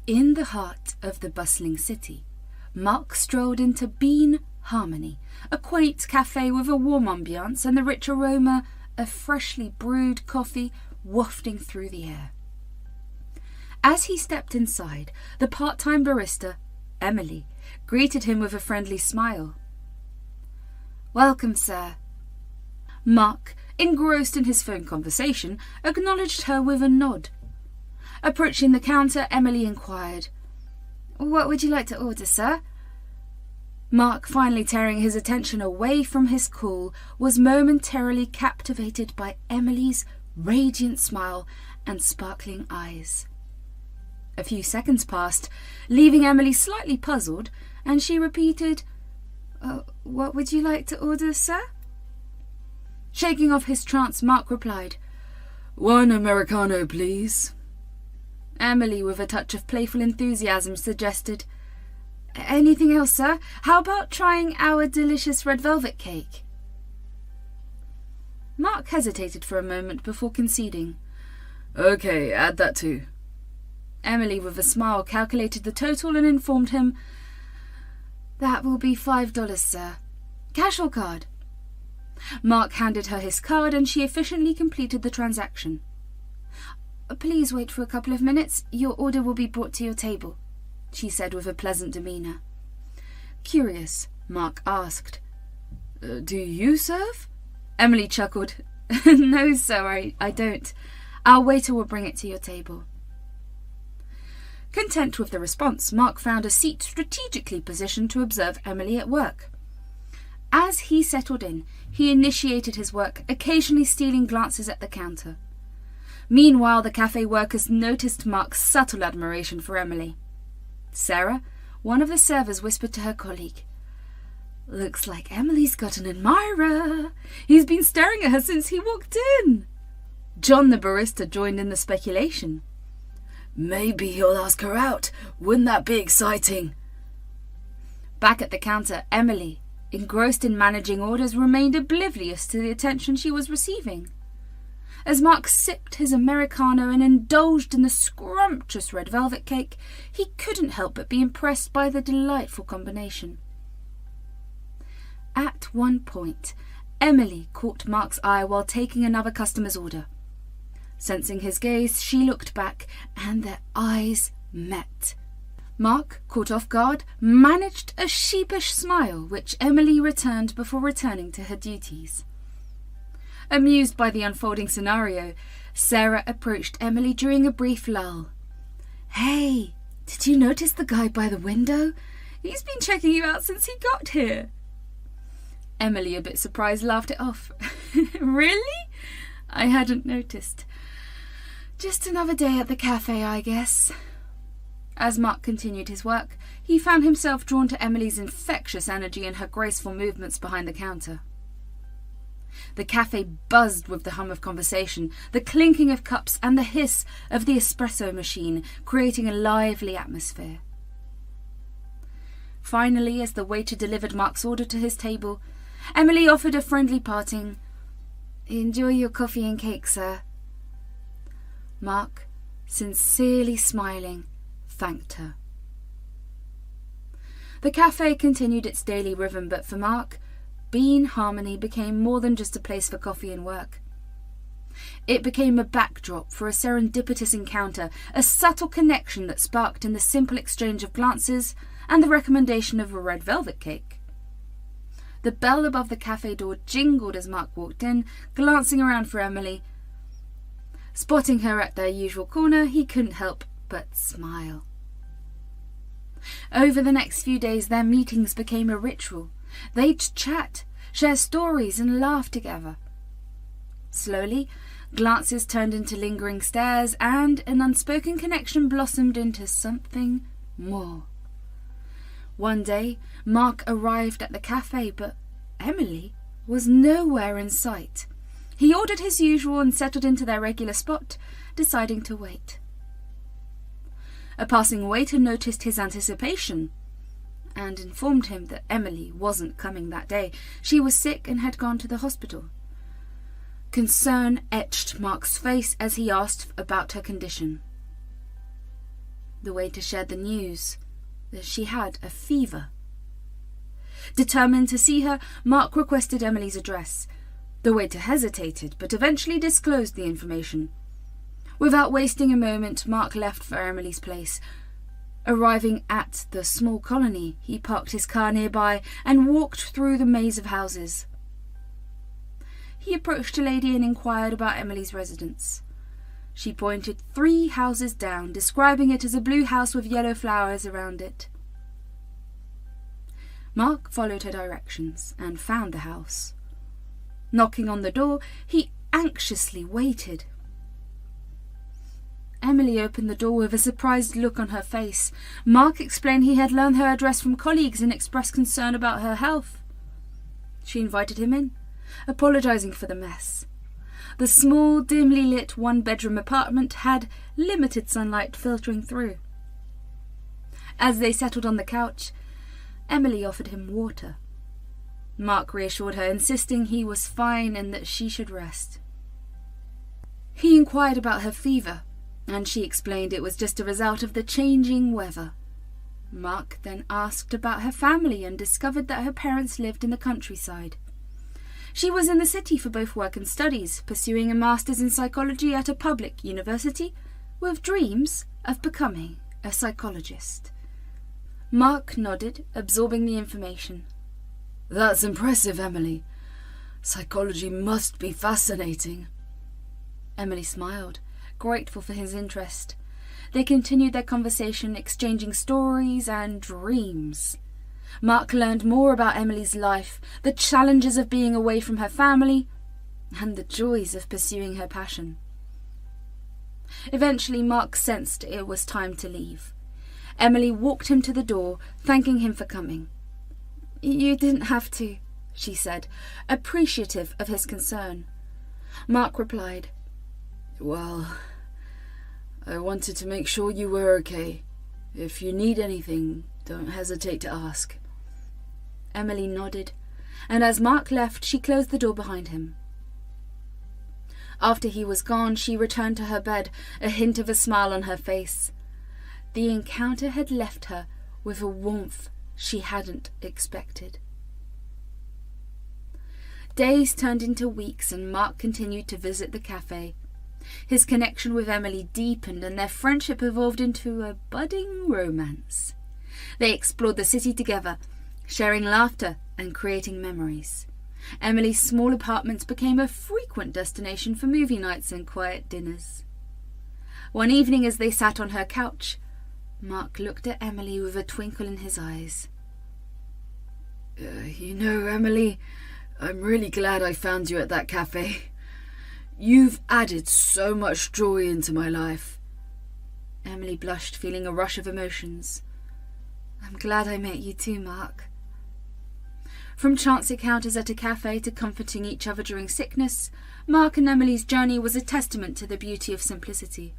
In the heart of the bustling city, Mark strolled into Bean Harmony, a quaint cafe with a warm ambiance and the rich aroma of freshly brewed coffee wafting through the air. As he stepped inside, the part-time barista, Emily, greeted him with a friendly smile. "Welcome, sir." Mark, engrossed in his phone conversation, acknowledged her with a nod. Approaching the counter, Emily inquired, "What would you like to order, sir?" Mark, finally tearing his attention away from his call, was momentarily captivated by Emily's radiant smile and sparkling eyes. A few seconds passed, leaving Emily slightly puzzled, and she repeated, "What would you like to order, sir?" Shaking off his trance, Mark replied, "One Americano, please." Emily, with a touch of playful enthusiasm, suggested, "Anything else, sir? How about trying our delicious red velvet cake?" Mark hesitated for a moment before conceding. "Okay, add that too." Emily, with a smile, calculated the total and informed him, "That will be $5, sir. Cash or card?" Mark handed her his card and she efficiently completed the transaction. "Please wait for a couple of minutes. Your order will be brought to your table," she said with a pleasant demeanour. Curious, Mark asked, "Do you serve?" Emily chuckled. "No, sir, I don't. Our waiter will bring it to your table." Content with the response, Mark found a seat strategically positioned to observe Emily at work. As he settled in, he initiated his work, occasionally stealing glances at the counter. Meanwhile, the cafe workers noticed Mark's subtle admiration for Emily. Sarah, one of the servers, whispered to her colleague, "Looks like Emily's got an admirer. He's been staring at her since he walked in." John, the barista, joined in the speculation. "Maybe he'll ask her out. Wouldn't that be exciting?" Back at the counter, Emily, engrossed in managing orders, remained oblivious to the attention she was receiving. As Mark sipped his Americano and indulged in the scrumptious red velvet cake, he couldn't help but be impressed by the delightful combination. At one point, Emily caught Mark's eye while taking another customer's order. Sensing his gaze, she looked back, and their eyes met. Mark, caught off guard, managed a sheepish smile, which Emily returned before returning to her duties. Amused by the unfolding scenario, Sarah approached Emily during a brief lull. "Hey, did you notice the guy by the window? He's been checking you out since he got here." Emily, a bit surprised, laughed it off. "Really? I hadn't noticed. Just another day at the cafe, I guess." As Mark continued his work, he found himself drawn to Emily's infectious energy and her graceful movements behind the counter. The cafe buzzed with the hum of conversation, the clinking of cups and the hiss of the espresso machine, creating a lively atmosphere. Finally, as the waiter delivered Mark's order to his table, Emily offered a friendly parting, "Enjoy your coffee and cake, sir." Mark, sincerely smiling, thanked her. The cafe continued its daily rhythm, but for Mark, Bean Harmony became more than just a place for coffee and work. It became a backdrop for a serendipitous encounter, a subtle connection that sparked in the simple exchange of glances and the recommendation of a red velvet cake. The bell above the cafe door jingled as Mark walked in, glancing around for Emily. Spotting her at their usual corner, he couldn't help but smile. Over the next few days, their meetings became a ritual. They'd chat, share stories, and laugh together. Slowly, glances turned into lingering stares, and an unspoken connection blossomed into something more. One day, Mark arrived at the cafe, but Emily was nowhere in sight. He ordered his usual and settled into their regular spot, deciding to wait. A passing waiter noticed his anticipation and informed him that Emily wasn't coming that day. She was sick and had gone to the hospital. Concern etched Mark's face as he asked about her condition. The waiter shared the news that she had a fever. Determined to see her, Mark requested Emily's address. The waiter hesitated, but eventually disclosed the information. Without wasting a moment, Mark left for Emily's place. Arriving at the small colony, he parked his car nearby and walked through the maze of houses. He approached a lady and inquired about Emily's residence. She pointed 3 houses down, describing it as a blue house with yellow flowers around it. Mark followed her directions and found the house. Knocking on the door, he anxiously waited. Emily opened the door with a surprised look on her face. Mark explained he had learned her address from colleagues and expressed concern about her health. She invited him in, apologising for the mess. The small, dimly lit 1-bedroom apartment had limited sunlight filtering through. As they settled on the couch, Emily offered him water. Mark reassured her, insisting he was fine and that she should rest. He inquired about her fever, and she explained it was just a result of the changing weather. Mark then asked about her family and discovered that her parents lived in the countryside. She was in the city for both work and studies, pursuing a master's in psychology at a public university, with dreams of becoming a psychologist. Mark nodded, absorbing the information. "That's impressive, Emily. Psychology must be fascinating." Emily smiled, grateful for his interest. They continued their conversation, exchanging stories and dreams. Mark learned more about Emily's life, the challenges of being away from her family, and the joys of pursuing her passion. Eventually, Mark sensed it was time to leave. Emily walked him to the door, thanking him for coming. "You didn't have to," she said, appreciative of his concern. Mark replied, "Well, I wanted to make sure you were okay. If you need anything, don't hesitate to ask." Emily nodded, and as Mark left, she closed the door behind him. After he was gone, she returned to her bed, a hint of a smile on her face. The encounter had left her with a warmth she hadn't expected. Days turned into weeks, and Mark continued to visit the cafe. His connection with Emily deepened, and their friendship evolved into a budding romance. They explored the city together, sharing laughter and creating memories. Emily's small apartment became a frequent destination for movie nights and quiet dinners. One evening, as they sat on her couch, Mark looked at Emily with a twinkle in his eyes. Emily, I'm really glad I found you at that cafe. You've added so much joy into my life." Emily blushed, feeling a rush of emotions. "I'm glad I met you too, Mark." From chance encounters at a cafe to comforting each other during sickness, Mark and Emily's journey was a testament to the beauty of simplicity.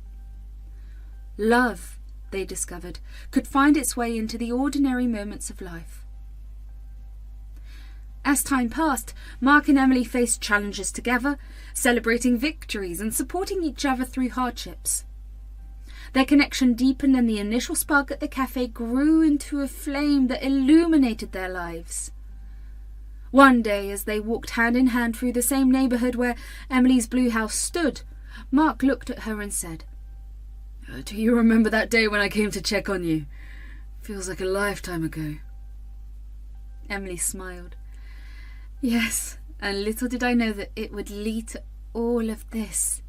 Love, they discovered, could find its way into the ordinary moments of life. As time passed, Mark and Emily faced challenges together, celebrating victories and supporting each other through hardships. Their connection deepened, and the initial spark at the cafe grew into a flame that illuminated their lives. One day, as they walked hand in hand through the same neighbourhood where Emily's blue house stood, Mark looked at her and said, "Do you remember that day when I came to check on you? Feels like a lifetime ago." Emily smiled. "Yes, and little did I know that it would lead to all of this."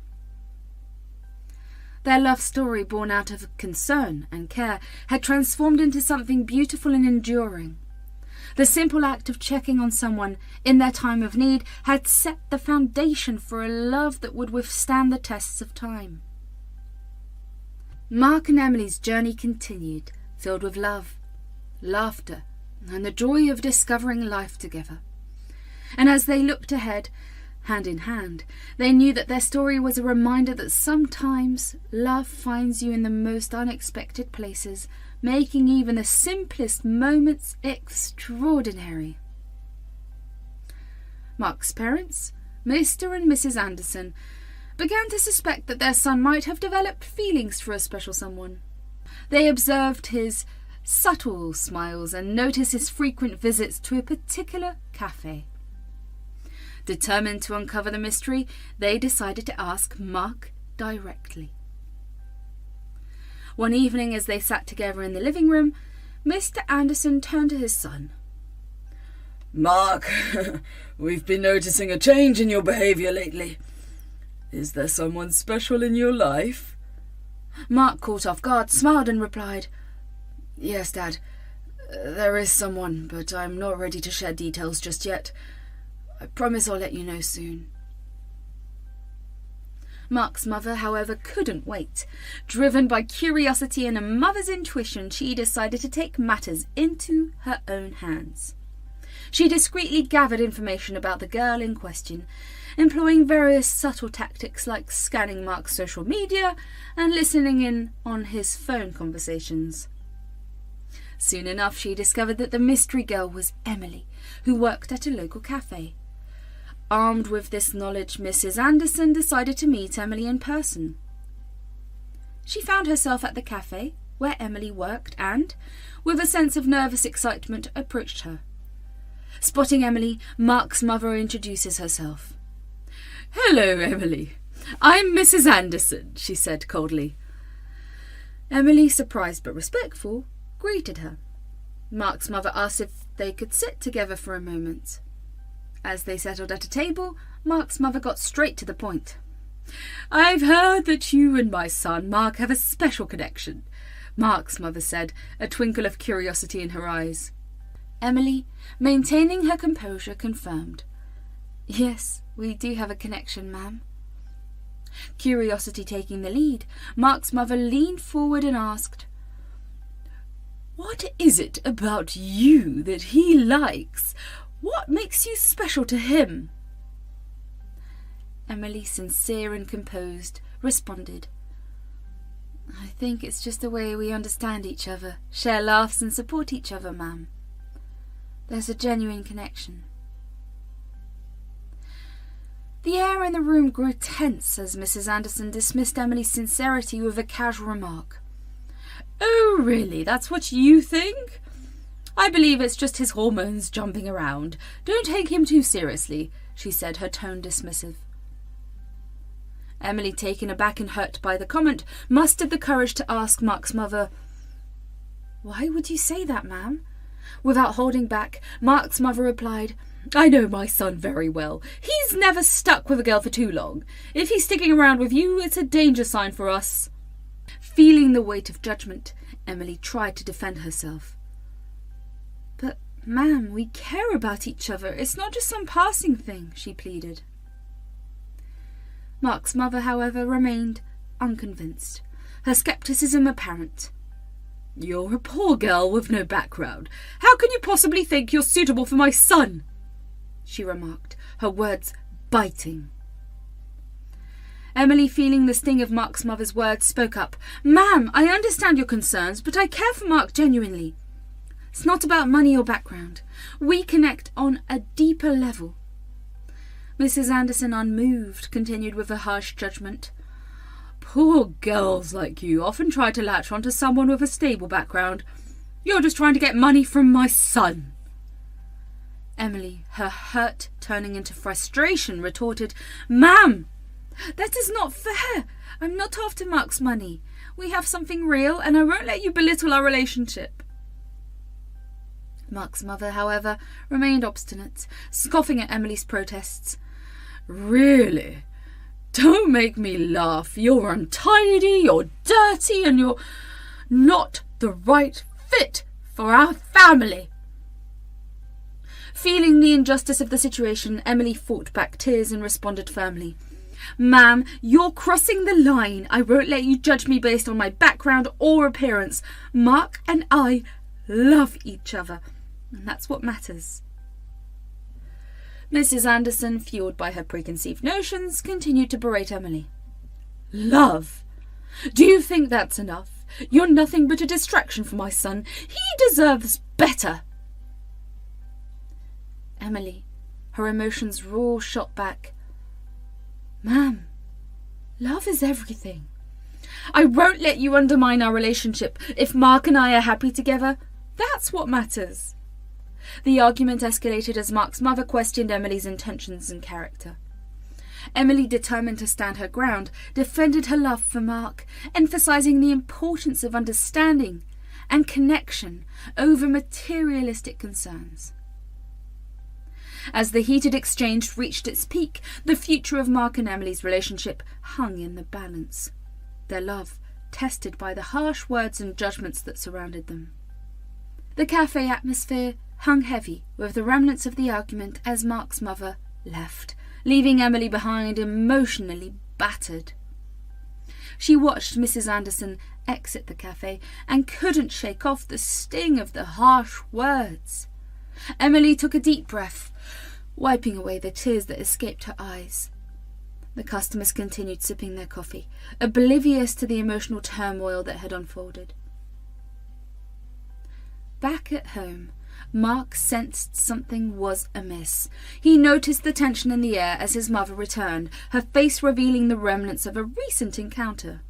Their love story, born out of concern and care, had transformed into something beautiful and enduring. The simple act of checking on someone in their time of need had set the foundation for a love that would withstand the tests of time. Mark and Emily's journey continued, filled with love, laughter, and the joy of discovering life together. And as they looked ahead, hand in hand, they knew that their story was a reminder that sometimes love finds you in the most unexpected places, making even the simplest moments extraordinary. Mark's parents, Mr. and Mrs. Anderson, began to suspect that their son might have developed feelings for a special someone. They observed his subtle smiles and noticed his frequent visits to a particular cafe. Determined to uncover the mystery, they decided to ask Mark directly. One evening, as they sat together in the living room, Mr. Anderson turned to his son. "Mark, we've been noticing a change in your behaviour lately. Is there someone special in your life?" Mark, caught off guard, smiled and replied, "Yes, Dad. There is someone, but I'm not ready to share details just yet. I promise I'll let you know soon." Mark's mother, however, couldn't wait. Driven by curiosity and a mother's intuition, she decided to take matters into her own hands. She discreetly gathered information about the girl in question, employing various subtle tactics like scanning Mark's social media and listening in on his phone conversations. Soon enough, she discovered that the mystery girl was Emily, who worked at a local cafe. Armed with this knowledge, Mrs. Anderson decided to meet Emily in person. She found herself at the cafe where Emily worked and, with a sense of nervous excitement, approached her. Spotting Emily, Mark's mother introduces herself. "Hello, Emily. I'm Mrs. Anderson," she said coldly. Emily, surprised but respectful, greeted her. Mark's mother asked if they could sit together for a moment. As they settled at a table, Mark's mother got straight to the point. "I've heard that you and my son Mark have a special connection," Mark's mother said, a twinkle of curiosity in her eyes. Emily, maintaining her composure, confirmed. "Yes, we do have a connection, ma'am." Curiosity taking the lead, Mark's mother leaned forward and asked, "What is it about you that he likes? What makes you special to him?" Emily, sincere and composed, responded, "I think it's just the way we understand each other, share laughs and support each other, ma'am. There's a genuine connection." The air in the room grew tense as Mrs. Anderson dismissed Emily's sincerity with a casual remark. "Oh, really? That's what you think? I believe it's just his hormones jumping around. Don't take him too seriously," she said, her tone dismissive. Emily, taken aback and hurt by the comment, mustered the courage to ask Mark's mother, "Why would you say that, ma'am?" Without holding back, Mark's mother replied, "I know my son very well. He's never stuck with a girl for too long. If he's sticking around with you, it's a danger sign for us." Feeling the weight of judgment, Emily tried to defend herself. "But, ma'am, we care about each other. It's not just some passing thing," she pleaded. Mark's mother, however, remained unconvinced, her scepticism apparent. "You're a poor girl with no background. How can you possibly think you're suitable for my son?" she remarked, her words biting. Emily, feeling the sting of Mark's mother's words, spoke up. "Ma'am, I understand your concerns, but I care for Mark genuinely. It's not about money or background. We connect on a deeper level." Mrs. Anderson, unmoved, continued with a harsh judgment. "Poor girls like you often try to latch onto someone with a stable background. You're just trying to get money from my son." Emily, her hurt turning into frustration, retorted, "Ma'am, that is not fair. I'm not after Mark's money. We have something real, and I won't let you belittle our relationship." Mark's mother, however, remained obstinate, scoffing at Emily's protests. "Really? Don't make me laugh. You're untidy, you're dirty, and you're not the right fit for our family." Feeling the injustice of the situation, Emily fought back tears and responded firmly. "Ma'am, you're crossing the line. I won't let you judge me based on my background or appearance. Mark and I love each other, and that's what matters." Mrs. Anderson, fueled by her preconceived notions, continued to berate Emily. "Love? Do you think that's enough? You're nothing but a distraction for my son. He deserves better." Emily, her emotions raw, shot back. "Ma'am, love is everything. I won't let you undermine our relationship. If Mark and I are happy together, that's what matters. The argument escalated as Mark's mother questioned Emily's intentions and character. Emily, determined to stand her ground, defended her love for Mark, emphasizing the importance of understanding and connection over materialistic concerns. As the heated exchange reached its peak, the future of Mark and Emily's relationship hung in the balance, their love tested by the harsh words and judgments that surrounded them. The cafe atmosphere hung heavy with the remnants of the argument as Mark's mother left, leaving Emily behind, emotionally battered. She watched Mrs. Anderson exit the cafe and couldn't shake off the sting of the harsh words. Emily took a deep breath, wiping away the tears that escaped her eyes. The customers continued sipping their coffee, oblivious to the emotional turmoil that had unfolded. Back at home, Mark sensed something was amiss. He noticed the tension in the air as his mother returned, her face revealing the remnants of a recent encounter.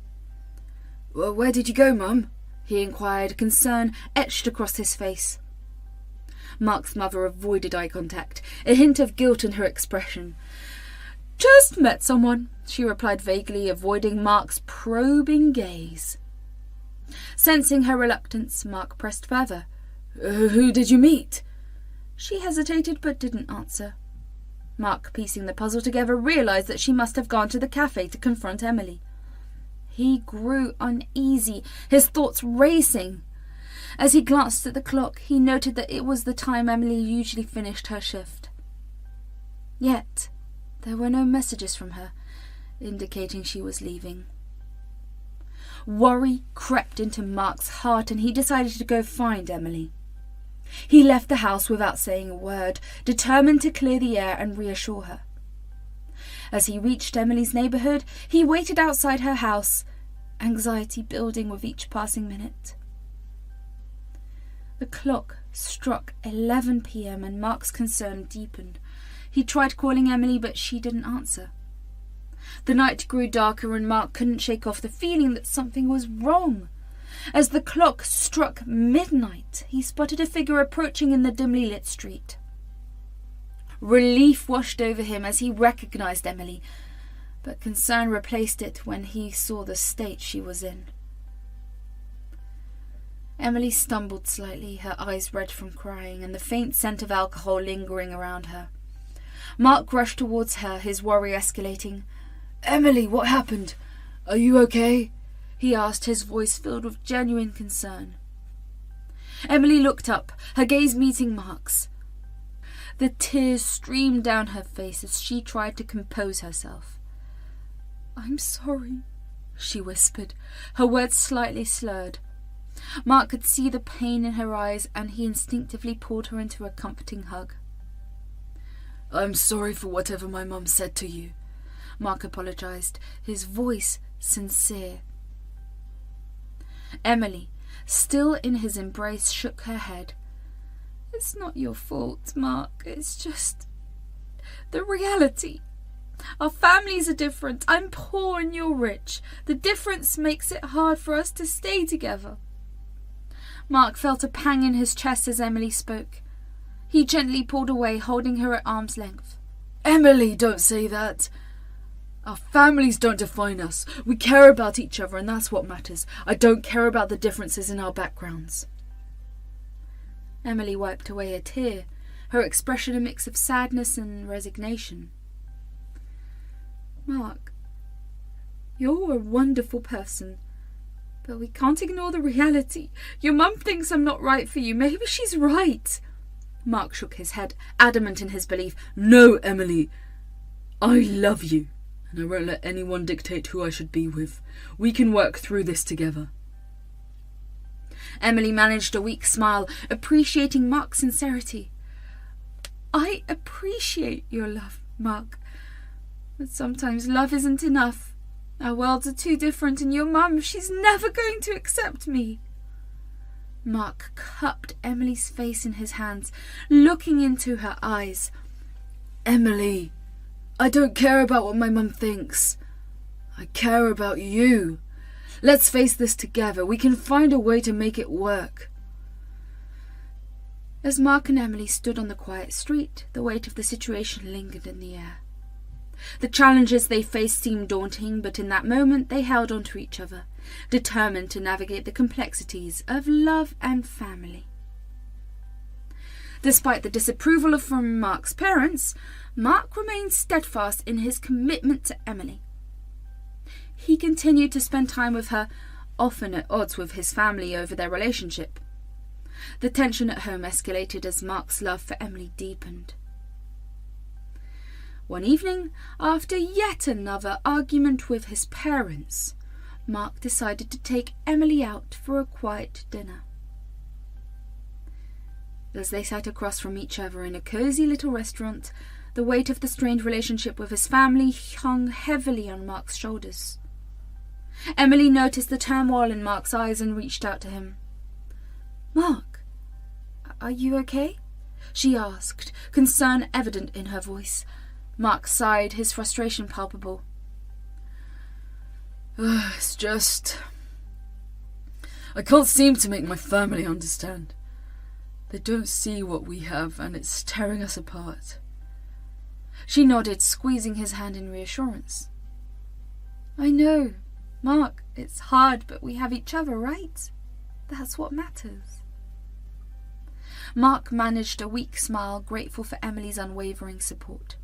"Well, where did you go, Mum?" he inquired, concern etched across his face. Mark's mother avoided eye contact, a hint of guilt in her expression. "Just met someone," she replied vaguely, avoiding Mark's probing gaze. Sensing her reluctance, Mark pressed further. Who did you meet?" She hesitated but didn't answer. Mark, piecing the puzzle together, realised that she must have gone to the cafe to confront Emily. He grew uneasy, his thoughts racing. As he glanced at the clock, he noted that it was the time Emily usually finished her shift. Yet there were no messages from her, indicating she was leaving. Worry crept into Mark's heart and he decided to go find Emily. He left the house without saying a word, determined to clear the air and reassure her. As he reached Emily's neighbourhood, he waited outside her house, anxiety building with each passing minute. The clock struck 11 p.m. and Mark's concern deepened. He tried calling Emily, but she didn't answer. The night grew darker and Mark couldn't shake off the feeling that something was wrong. As the clock struck midnight, he spotted a figure approaching in the dimly lit street. Relief washed over him as he recognised Emily, but concern replaced it when he saw the state she was in. Emily stumbled slightly, her eyes red from crying, and the faint scent of alcohol lingering around her. Mark rushed towards her, his worry escalating. "Emily, what happened? Are you okay?" he asked, his voice filled with genuine concern. Emily looked up, her gaze meeting Mark's. The tears streamed down her face as she tried to compose herself. "I'm sorry," she whispered, her words slightly slurred. Mark could see the pain in her eyes and he instinctively pulled her into a comforting hug. "I'm sorry for whatever my mum said to you," Mark apologised, his voice sincere. Emily, still in his embrace, shook her head. "It's not your fault, Mark. It's just the reality. Our families are different. I'm poor and you're rich. The difference makes it hard for us to stay together." Mark felt a pang in his chest as Emily spoke. He gently pulled away, holding her at arm's length. "Emily, don't say that. Our families don't define us. We care about each other and that's what matters. I don't care about the differences in our backgrounds." Emily wiped away a tear, her expression a mix of sadness and resignation. "Mark, you're a wonderful person, but we can't ignore the reality. Your mum thinks I'm not right for you. Maybe she's right." Mark shook his head, adamant in his belief. "No, Emily. I love you, and I won't let anyone dictate who I should be with. We can work through this together." Emily managed a weak smile, appreciating Mark's sincerity. "I appreciate your love, Mark, but sometimes love isn't enough. Our worlds are too different, and your mum, she's never going to accept me." Mark cupped Emily's face in his hands, looking into her eyes. "Emily, I don't care about what my mum thinks. I care about you. Let's face this together. We can find a way to make it work. As Mark and Emily stood on the quiet street, the weight of the situation lingered in the air. The challenges they faced seemed daunting, but in that moment they held on to each other, determined to navigate the complexities of love and family. Despite the disapproval from Mark's parents, Mark remained steadfast in his commitment to Emily. He continued to spend time with her, often at odds with his family over their relationship. The tension at home escalated as Mark's love for Emily deepened. One evening, after yet another argument with his parents, Mark decided to take Emily out for a quiet dinner. As they sat across from each other in a cosy little restaurant, the weight of the strained relationship with his family hung heavily on Mark's shoulders. Emily noticed the turmoil in Mark's eyes and reached out to him. "Mark, are you okay?" she asked, concern evident in her voice. Mark sighed, his frustration palpable. It's just... I can't seem to make my family understand. They don't see what we have, and it's tearing us apart. She nodded, squeezing his hand in reassurance. "I know, Mark, it's hard, but we have each other, right? That's what matters." Mark managed a weak smile, grateful for Emily's unwavering support.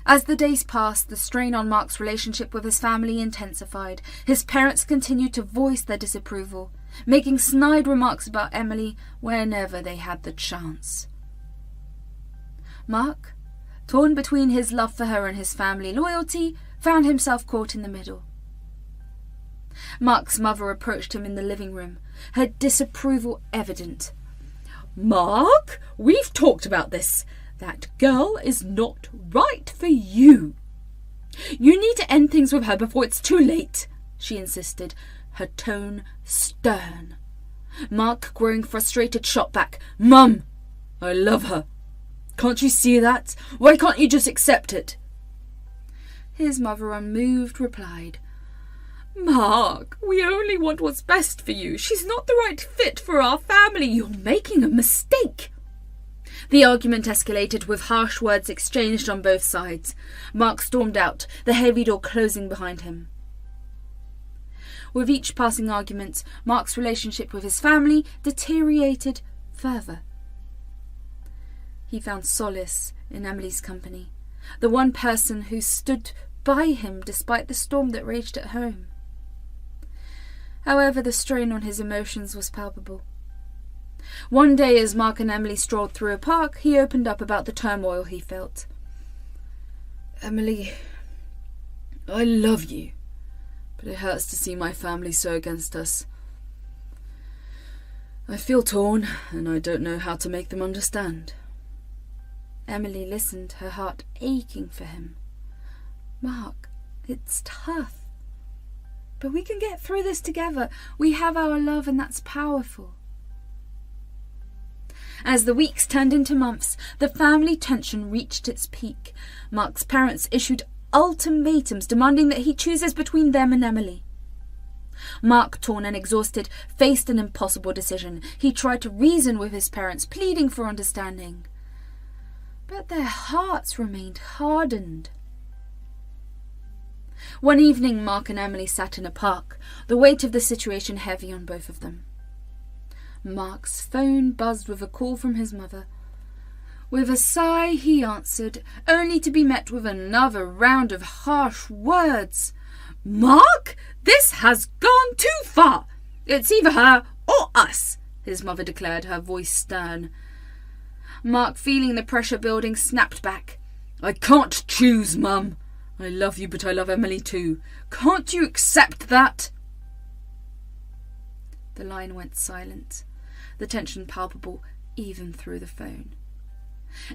As the days passed, the strain on Mark's relationship with his family intensified. His parents continued to voice their disapproval, making snide remarks about Emily whenever they had the chance. Mark, torn between his love for her and his family loyalty, found himself caught in the middle. Mark's mother approached him in the living room, her disapproval evident. "Mark, we've talked about this. That girl is not right for you. You need to end things with her before it's too late," she insisted, her tone stern. Mark, growing frustrated, shot back. "Mum, I love her. Can't you see that? Why can't you just accept it?" His mother, unmoved, replied, "Mark, we only want what's best for you. She's not the right fit for our family. You're making a mistake." The argument escalated, with harsh words exchanged on both sides. Mark stormed out, the heavy door closing behind him. With each passing argument, Mark's relationship with his family deteriorated further. He found solace in Emily's company, the one person who stood by him despite the storm that raged at home. However, the strain on his emotions was palpable. One day, as Mark and Emily strolled through a park, he opened up about the turmoil he felt. "Emily, I love you, but it hurts to see my family so against us. I feel torn, and I don't know how to make them understand." Emily listened, her heart aching for him. "Mark, it's tough. But we can get through this together. We have our love, and that's powerful." As the weeks turned into months, the family tension reached its peak. Mark's parents issued ultimatums demanding that he chooses between them and Emily. Mark, torn and exhausted, faced an impossible decision. He tried to reason with his parents, pleading for understanding. But their hearts remained hardened. One evening, Mark and Emily sat in a park, the weight of the situation heavy on both of them. Mark's phone buzzed with a call from his mother. With a sigh, he answered, only to be met with another round of harsh words. "Mark, this has gone too far. It's either her or us," his mother declared, her voice stern. Mark, feeling the pressure building, snapped back. "I can't choose, Mum. I love you, but I love Emily too. Can't you accept that?" The line went silent, the tension palpable even through the phone.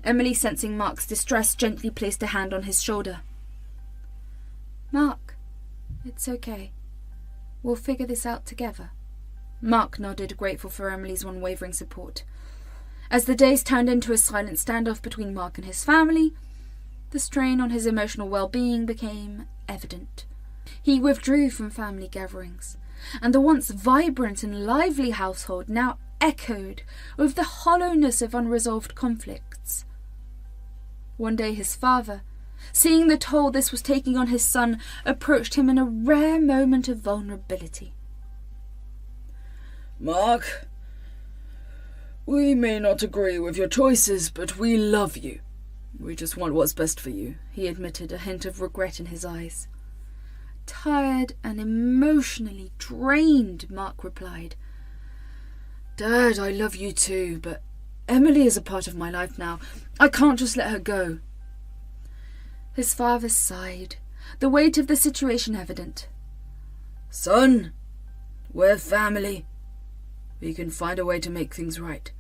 Emily, sensing Mark's distress, gently placed a hand on his shoulder. "Mark, it's okay. We'll figure this out together." Mark nodded, grateful for Emily's unwavering support. As the days turned into a silent standoff between Mark and his family, the strain on his emotional well-being became evident. He withdrew from family gatherings, and the once vibrant and lively household now echoed with the hollowness of unresolved conflicts. One day his father, seeing the toll this was taking on his son, approached him in a rare moment of vulnerability. "Mark, we may not agree with your choices, but we love you. We just want what's best for you," he admitted, a hint of regret in his eyes. Tired and emotionally drained, Mark replied, "Dad, I love you too, but Emily is a part of my life now. I can't just let her go." His father sighed, the weight of the situation evident. "Son, we're family. We can find a way to make things right."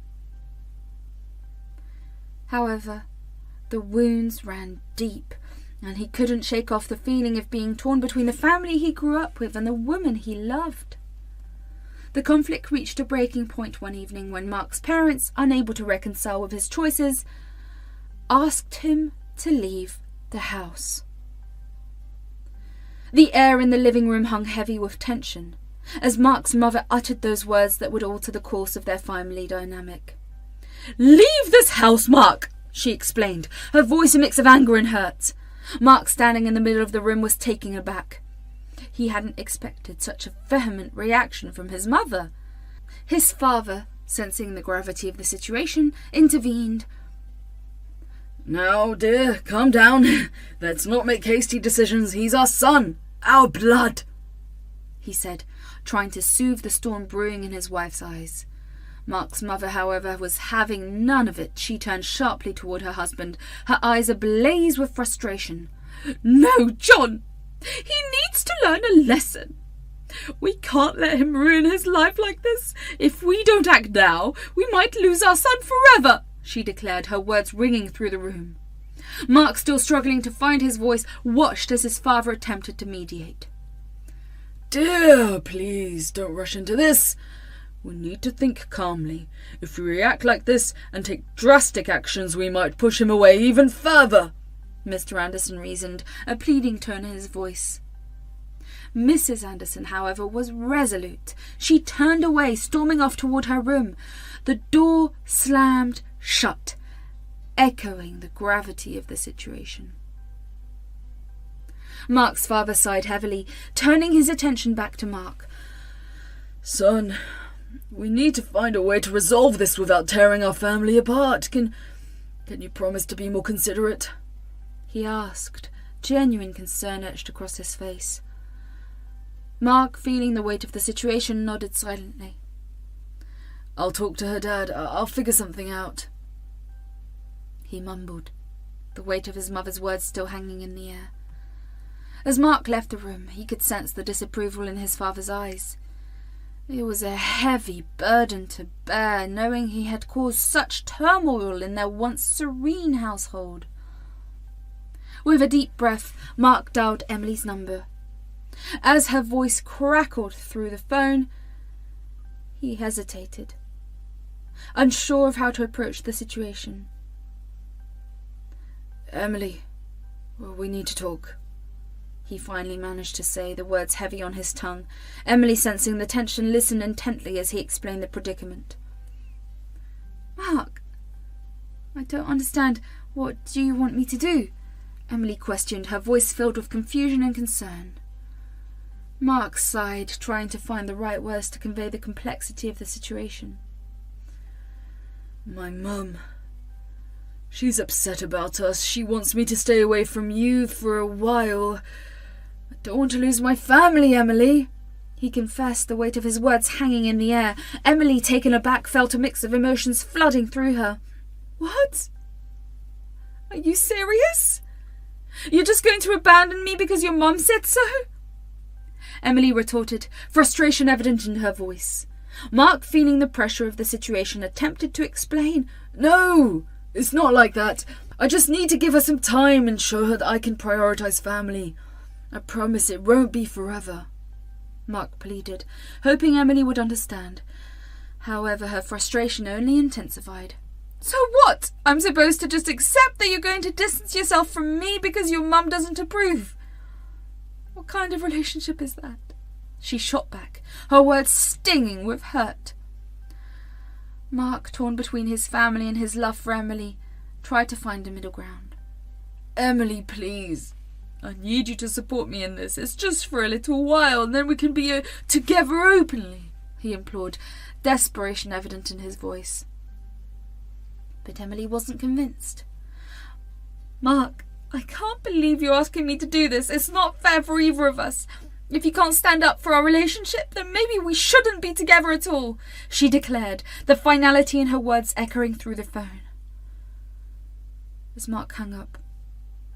However, the wounds ran deep, and he couldn't shake off the feeling of being torn between the family he grew up with and the woman he loved. The conflict reached a breaking point one evening when Mark's parents, unable to reconcile with his choices, asked him to leave the house. The air in the living room hung heavy with tension as Mark's mother uttered those words that would alter the course of their family dynamic. "Leave this house, Mark!" she explained, her voice a mix of anger and hurt. Mark, standing in the middle of the room, was taken aback. He hadn't expected such a vehement reaction from his mother. His father, sensing the gravity of the situation, intervened. "Now, dear, calm down. Let's not make hasty decisions. He's our son, our blood," he said, trying to soothe the storm brewing in his wife's eyes. Mark's mother, however, was having none of it. She turned sharply toward her husband, her eyes ablaze with frustration. "No, John! He needs to learn a lesson. We can't let him ruin his life like this. If we don't act now, we might lose our son forever," she declared, her words ringing through the room. Mark, still struggling to find his voice, watched as his father attempted to mediate. "Dear, please don't rush into this. We need to think calmly. If we react like this and take drastic actions, we might push him away even further," Mr. Anderson reasoned, a pleading tone in his voice. Mrs. Anderson, however, was resolute. She turned away, storming off toward her room. The door slammed shut, echoing the gravity of the situation. Mark's father sighed heavily, turning his attention back to Mark. "Son, we need to find a way to resolve this without tearing our family apart. Can you promise to be more considerate?" he asked, genuine concern etched across his face. Mark, feeling the weight of the situation, nodded silently. "I'll talk to her dad. I'll figure something out," he mumbled, the weight of his mother's words still hanging in the air. As Mark left the room, he could sense the disapproval in his father's eyes. It was a heavy burden to bear, knowing he had caused such turmoil in their once serene household. With a deep breath, Mark dialed Emily's number. As her voice crackled through the phone, he hesitated, unsure of how to approach the situation. "Emily, we need to talk," he finally managed to say, the words heavy on his tongue. Emily, sensing the tension, listened intently as he explained the predicament. "Mark, I don't understand. What do you want me to do?" Emily questioned, her voice filled with confusion and concern. Mark sighed, trying to find the right words to convey the complexity of the situation. "My mum. She's upset about us. She wants me to stay away from you for a while. I don't want to lose my family, Emily," he confessed, the weight of his words hanging in the air. Emily, taken aback, felt a mix of emotions flooding through her. "What? Are you serious? You're just going to abandon me because your mum said so?" Emily retorted, frustration evident in her voice. Mark, feeling the pressure of the situation, attempted to explain. "No, it's not like that. I just need to give her some time and show her that I can prioritise family. I promise it won't be forever," Mark pleaded, hoping Emily would understand. However, her frustration only intensified. "So what? I'm supposed to just accept that you're going to distance yourself from me because your mum doesn't approve? What kind of relationship is that?" She shot back, her words stinging with hurt. Mark, torn between his family and his love for Emily, tried to find a middle ground. "Emily, please. I need you to support me in this. It's just for a little while, and then we can be together openly," he implored, desperation evident in his voice. But Emily wasn't convinced. "Mark, I can't believe you're asking me to do this. It's not fair for either of us. If you can't stand up for our relationship, then maybe we shouldn't be together at all," she declared, the finality in her words echoing through the phone. As Mark hung up,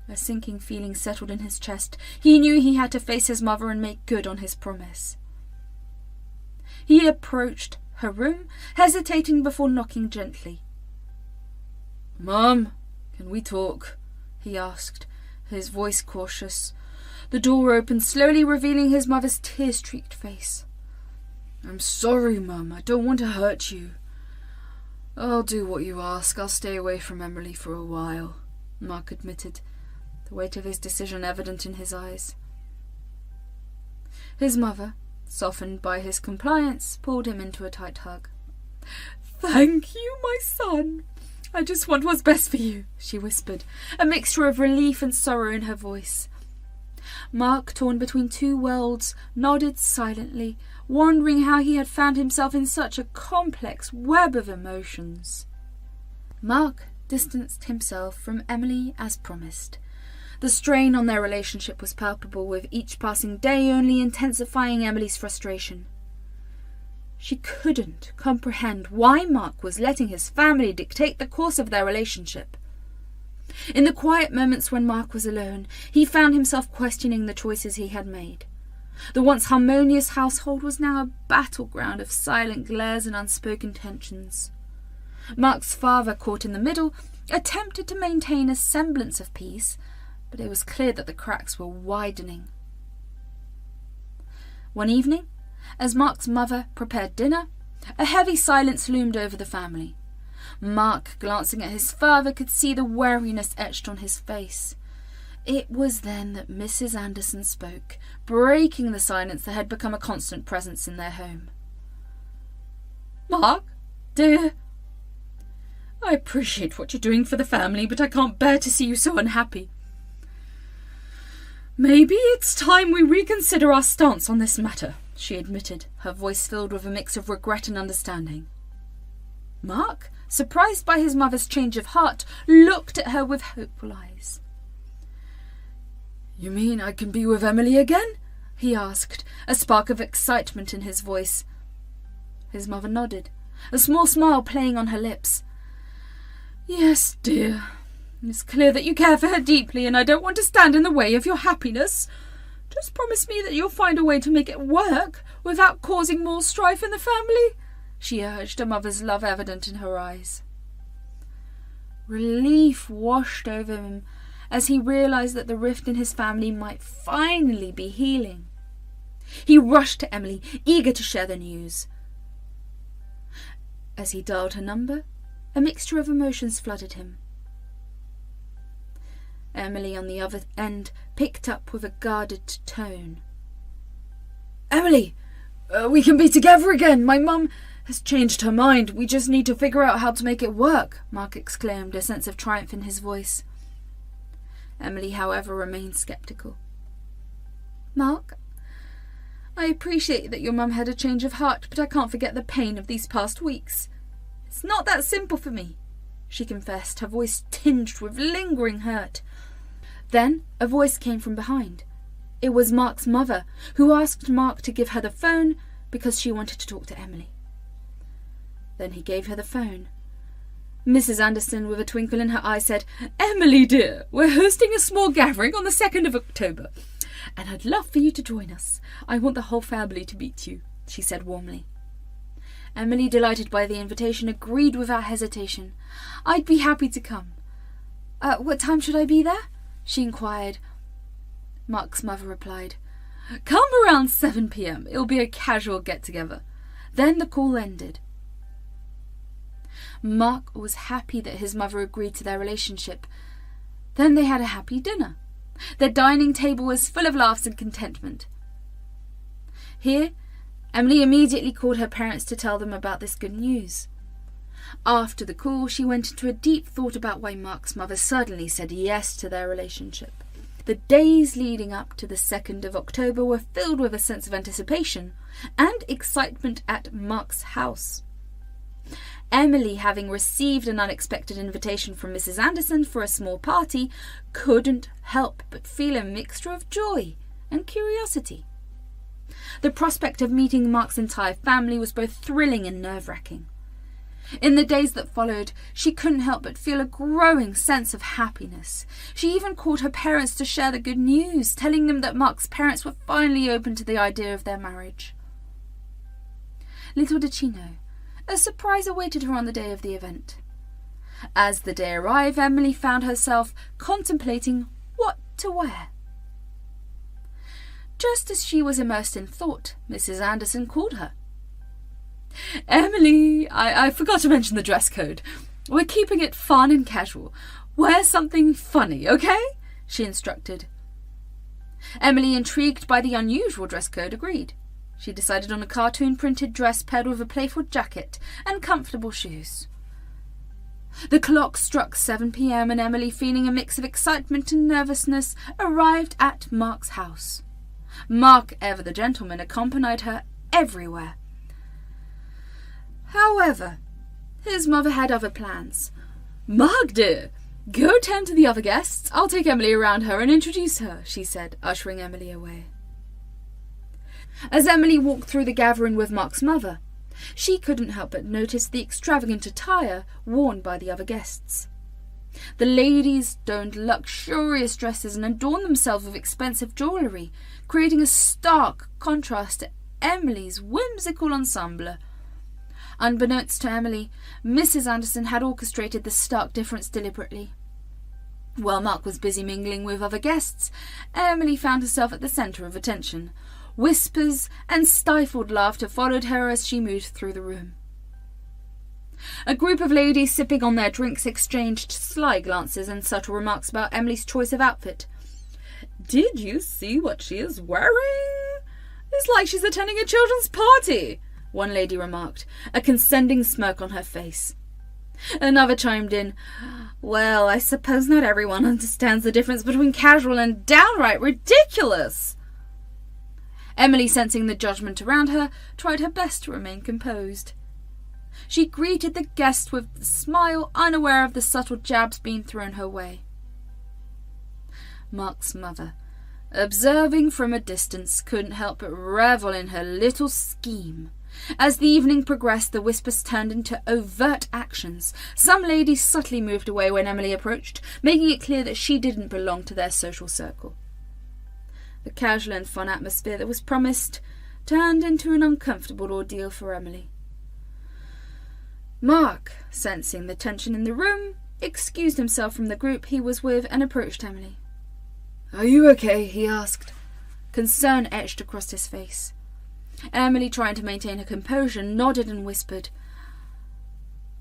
a sinking feeling settled in his chest. He knew he had to face his mother and make good on his promise. He approached her room, hesitating before knocking gently. "Mum, can we talk?" he asked, his voice cautious. The door opened, slowly revealing his mother's tear-streaked face. "I'm sorry, Mum. I don't want to hurt you." "I'll do what you ask. I'll stay away from Emily for a while," Mark admitted, the weight of his decision evident in his eyes. His mother, softened by his compliance, pulled him into a tight hug. "Thank you, my son. I just want what's best for you," she whispered, a mixture of relief and sorrow in her voice. Mark, torn between two worlds, nodded silently, wondering how he had found himself in such a complex web of emotions. Mark distanced himself from Emily as promised. The strain on their relationship was palpable, with each passing day only intensifying Emily's frustration. She couldn't comprehend why Mark was letting his family dictate the course of their relationship. In the quiet moments when Mark was alone, he found himself questioning the choices he had made. The once harmonious household was now a battleground of silent glares and unspoken tensions. Mark's father, caught in the middle, attempted to maintain a semblance of peace, but it was clear that the cracks were widening. One evening, as Mark's mother prepared dinner, a heavy silence loomed over the family. Mark, glancing at his father, could see the wariness etched on his face. It was then that Mrs. Anderson spoke, breaking the silence that had become a constant presence in their home. "Mark, dear, I appreciate what you're doing for the family, but I can't bear to see you so unhappy. Maybe it's time we reconsider our stance on this matter," she admitted, her voice filled with a mix of regret and understanding. Mark, surprised by his mother's change of heart, looked at her with hopeful eyes. "You mean I can be with Emily again?" he asked, a spark of excitement in his voice. His mother nodded, a small smile playing on her lips. "Yes, dear. It's clear that you care for her deeply, and I don't want to stand in the way of your happiness. Just promise me that you'll find a way to make it work without causing more strife in the family," she urged, a mother's love evident in her eyes. Relief washed over him as he realized that the rift in his family might finally be healing. He rushed to Emily, eager to share the news. As he dialed her number, a mixture of emotions flooded him. Emily, on the other end, picked up with a guarded tone. "Emily, we can be together again. My mum has changed her mind. We just need to figure out how to make it work," Mark exclaimed, a sense of triumph in his voice. Emily, however, remained sceptical. "Mark, I appreciate that your mum had a change of heart, but I can't forget the pain of these past weeks. It's not that simple for me," she confessed, her voice tinged with lingering hurt. Then a voice came from behind. It was Mark's mother, who asked Mark to give her the phone because she wanted to talk to Emily. Then he gave her the phone. Mrs. Anderson, with a twinkle in her eye, said, "Emily, dear, we're hosting a small gathering on the 2nd of October, and I'd love for you to join us. I want the whole family to meet you," she said warmly. Emily, delighted by the invitation, agreed without hesitation. "I'd be happy to come. What time should I be there?" she inquired. Mark's mother replied, "Come around 7 p.m. It'll be a casual get-together." Then the call ended. Mark was happy that his mother agreed to their relationship. Then they had a happy dinner. Their dining table was full of laughs and contentment. Here, Emily immediately called her parents to tell them about this good news. After the call, she went into a deep thought about why Mark's mother suddenly said yes to their relationship. The days leading up to the 2nd of October were filled with a sense of anticipation and excitement at Mark's house. Emily, having received an unexpected invitation from Mrs. Anderson for a small party, couldn't help but feel a mixture of joy and curiosity. The prospect of meeting Mark's entire family was both thrilling and nerve-wracking. In the days that followed, she couldn't help but feel a growing sense of happiness. She even called her parents to share the good news, telling them that Mark's parents were finally open to the idea of their marriage. Little did she know, a surprise awaited her on the day of the event. As the day arrived, Emily found herself contemplating what to wear. Just as she was immersed in thought, Mrs. Anderson called her. "Emily, I forgot to mention the dress code. We're keeping it fun and casual. Wear something funny, okay?" she instructed. Emily, intrigued by the unusual dress code, agreed. She decided on a cartoon-printed dress paired with a playful jacket and comfortable shoes. The clock struck 7 p.m. and Emily, feeling a mix of excitement and nervousness, arrived at Mark's house. Mark, ever the gentleman, accompanied her everywhere. However, his mother had other plans. "Mark, dear, go tend to the other guests. I'll take Emily around her and introduce her," she said, ushering Emily away. As Emily walked through the gathering with Mark's mother, she couldn't help but notice the extravagant attire worn by the other guests. The ladies donned luxurious dresses and adorned themselves with expensive jewellery, creating a stark contrast to Emily's whimsical ensemble. Unbeknownst to Emily, Mrs. Anderson had orchestrated this stark difference deliberately. While Mark was busy mingling with other guests, Emily found herself at the centre of attention. Whispers and stifled laughter followed her as she moved through the room. A group of ladies sipping on their drinks exchanged sly glances and subtle remarks about Emily's choice of outfit. "Did you see what she is wearing? It's like she's attending a children's party," one lady remarked, a condescending smirk on her face. Another chimed in, "Well, I suppose not everyone understands the difference between casual and downright ridiculous." Emily, sensing the judgment around her, tried her best to remain composed. She greeted the guest with a smile, unaware of the subtle jabs being thrown her way. Mark's mother, observing from a distance, couldn't help but revel in her little scheme. As the evening progressed, the whispers turned into overt actions. Some ladies subtly moved away when Emily approached, making it clear that she didn't belong to their social circle. The casual and fun atmosphere that was promised turned into an uncomfortable ordeal for Emily. Mark, sensing the tension in the room, excused himself from the group he was with and approached Emily. "Are you okay?" he asked. Concern etched across his face. Emily, trying to maintain her composure, nodded and whispered,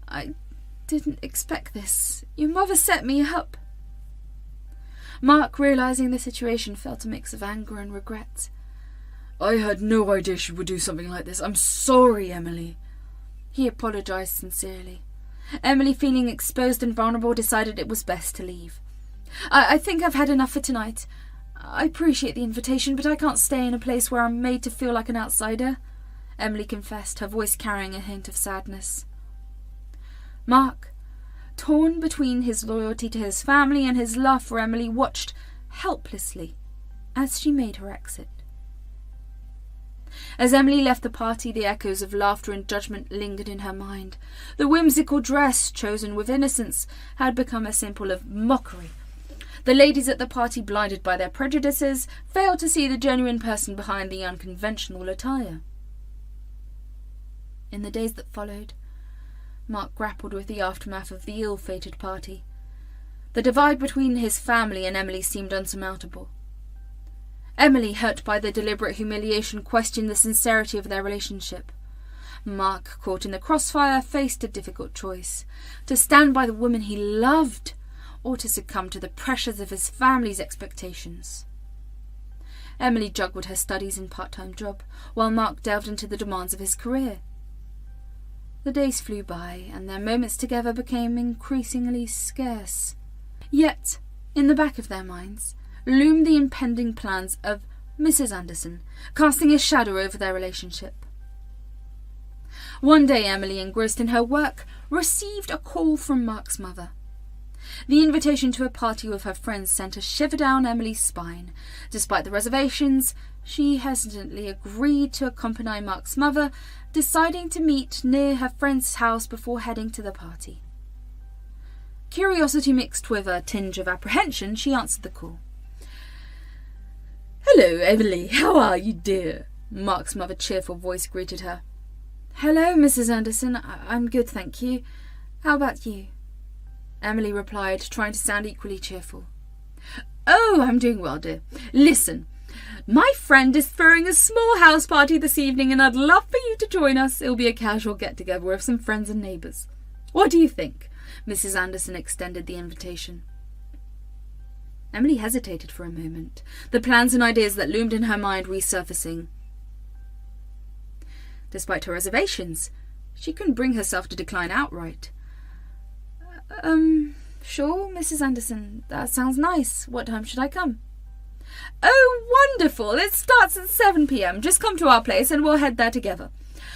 "I didn't expect this. Your mother set me up." Mark, realising the situation, felt a mix of anger and regret. "I had no idea she would do something like this. I'm sorry, Emily." He apologised sincerely. Emily, feeling exposed and vulnerable, decided it was best to leave. I think I've had enough for tonight. I appreciate the invitation, but I can't stay in a place where I'm made to feel like an outsider," Emily confessed, her voice carrying a hint of sadness. Mark, torn between his loyalty to his family and his love for Emily, watched helplessly as she made her exit. As Emily left the party, the echoes of laughter and judgment lingered in her mind. The whimsical dress, chosen with innocence, had become a symbol of mockery. The ladies at the party, blinded by their prejudices, failed to see the genuine person behind the unconventional attire. In the days that followed, Mark grappled with the aftermath of the ill-fated party. The divide between his family and Emily seemed unsurmountable. Emily, hurt by the deliberate humiliation, questioned the sincerity of their relationship. Mark, caught in the crossfire, faced a difficult choice: to stand by the woman he loved, or to succumb to the pressures of his family's expectations. Emily juggled her studies and part-time job, while Mark delved into the demands of his career. The days flew by, and their moments together became increasingly scarce. Yet, in the back of their minds, loomed the impending plans of Mrs. Anderson, casting a shadow over their relationship. One day, Emily, engrossed in her work, received a call from Mark's mother. The invitation to a party with her friends sent a shiver down Emily's spine. Despite the reservations, she hesitantly agreed to accompany Mark's mother, deciding to meet near her friend's house before heading to the party. Curiosity mixed with a tinge of apprehension, she answered the call. "Hello, Emily. How are you, dear?" Mark's mother's cheerful voice greeted her. "Hello, Mrs. Anderson. I'm good, thank you. How about you?" Emily replied, trying to sound equally cheerful. "Oh, I'm doing well, dear. Listen, my friend is throwing a small house party this evening and I'd love for you to join us. It'll be a casual get-together with some friends and neighbours. What do you think?" Mrs. Anderson extended the invitation. Emily hesitated for a moment, the plans and ideas that loomed in her mind resurfacing. Despite her reservations, she couldn't bring herself to decline outright. Sure, Mrs. Anderson, that sounds nice. What time should I come?" "Oh, wonderful. It starts at 7 p.m. Just come to our place and we'll head there together.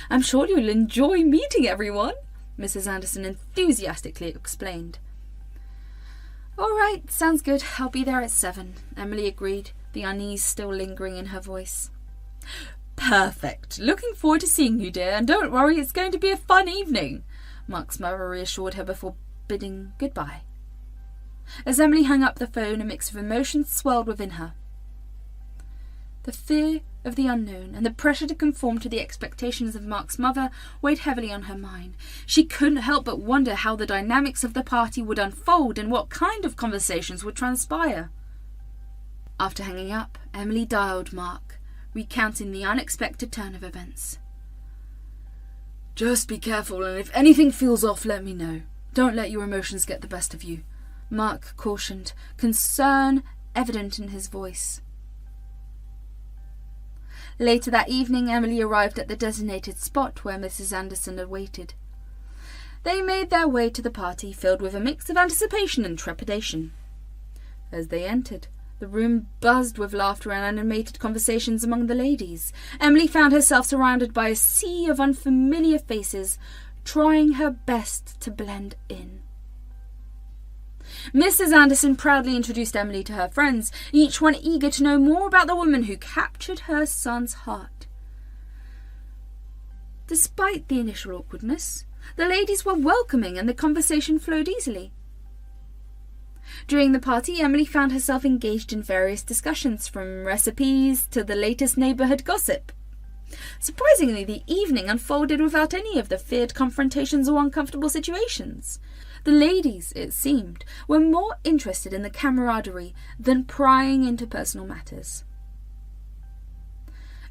I'm sure you'll enjoy meeting everyone," Mrs. Anderson enthusiastically explained. "All right, sounds good. I'll be there at 7, Emily agreed, the unease still lingering in her voice. "Perfect. Looking forward to seeing you, dear, and don't worry, it's going to be a fun evening," Mark's mother reassured her before bidding goodbye. As Emily hung up the phone, a mix of emotions swelled within her. The fear of the unknown and the pressure to conform to the expectations of Mark's mother weighed heavily on her mind. She couldn't help but wonder how the dynamics of the party would unfold and what kind of conversations would transpire. After hanging up, Emily dialed Mark, recounting the unexpected turn of events. "Just be careful, and if anything feels off, let me know. Don't let your emotions get the best of you," Mark cautioned, concern evident in his voice. Later that evening, Emily arrived at the designated spot where Mrs. Anderson had waited. They made their way to the party, filled with a mix of anticipation and trepidation. As they entered, the room buzzed with laughter and animated conversations among the ladies. Emily found herself surrounded by a sea of unfamiliar faces, trying her best to blend in. Mrs. Anderson proudly introduced Emily to her friends, each one eager to know more about the woman who captured her son's heart. Despite the initial awkwardness, the ladies were welcoming and the conversation flowed easily. During the party, Emily found herself engaged in various discussions, from recipes to the latest neighbourhood gossip. Surprisingly, the evening unfolded without any of the feared confrontations or uncomfortable situations. The ladies, it seemed, were more interested in the camaraderie than prying into personal matters.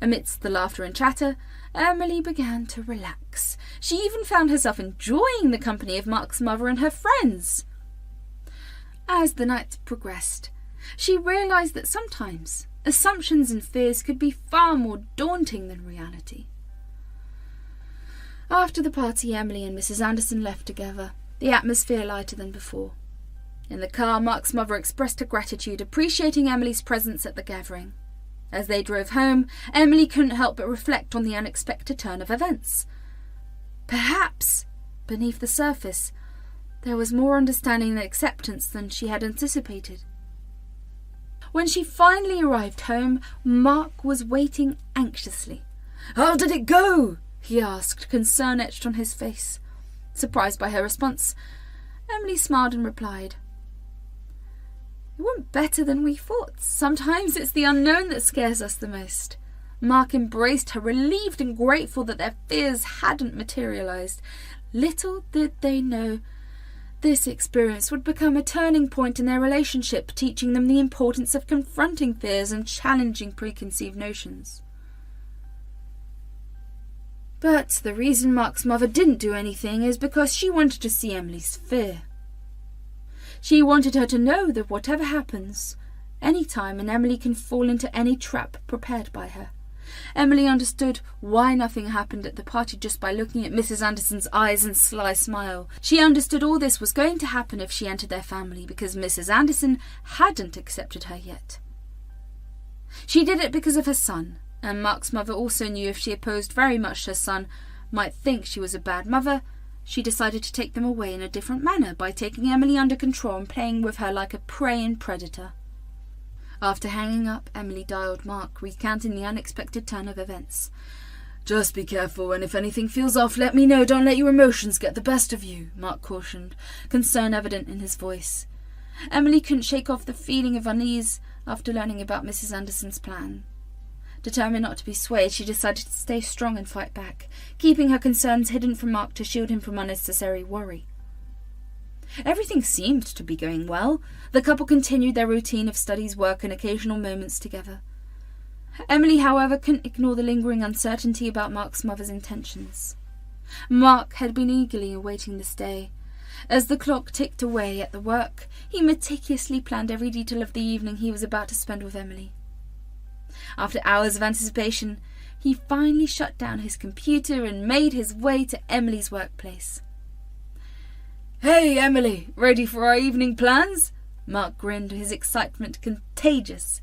Amidst the laughter and chatter, Emily began to relax. She even found herself enjoying the company of Mark's mother and her friends. As the night progressed, she realised that sometimes assumptions and fears could be far more daunting than reality. After the party, Emily and Mrs. Anderson left together, the atmosphere lighter than before. In the car, Mark's mother expressed her gratitude, appreciating Emily's presence at the gathering. As they drove home, Emily couldn't help but reflect on the unexpected turn of events. Perhaps, beneath the surface, there was more understanding and acceptance than she had anticipated. When she finally arrived home, Mark was waiting anxiously. "How did it go?" he asked, concern etched on his face. Surprised by her response, Emily smiled and replied, "It went better than we thought. Sometimes it's the unknown that scares us the most." Mark embraced her, relieved and grateful that their fears hadn't materialised. Little did they know this experience would become a turning point in their relationship, teaching them the importance of confronting fears and challenging preconceived notions. But the reason Mark's mother didn't do anything is because she wanted to see Emily's fear. She wanted her to know that whatever happens, any time, and Emily can fall into any trap prepared by her. Emily understood why nothing happened at the party just by looking at Mrs. Anderson's eyes and sly smile. She understood all this was going to happen if she entered their family, because Mrs. Anderson hadn't accepted her yet. She did it because of her son, and Mark's mother also knew if she opposed very much her son might think she was a bad mother. She decided to take them away in a different manner by taking Emily under control and playing with her like a prey and predator. After hanging up, Emily dialed Mark, recounting the unexpected turn of events. "Just be careful, and if anything feels off, let me know. Don't let your emotions get the best of you," Mark cautioned, concern evident in his voice. Emily couldn't shake off the feeling of unease after learning about Mrs. Anderson's plan. Determined not to be swayed, she decided to stay strong and fight back, keeping her concerns hidden from Mark to shield him from unnecessary worry. Everything seemed to be going well. The couple continued their routine of studies, work, and occasional moments together. Emily, however, couldn't ignore the lingering uncertainty about Mark's mother's intentions. Mark had been eagerly awaiting this day. As the clock ticked away at the work, he meticulously planned every detail of the evening he was about to spend with Emily. After hours of anticipation, he finally shut down his computer and made his way to Emily's workplace. "Hey, Emily, ready for our evening plans?" Mark grinned, his excitement contagious.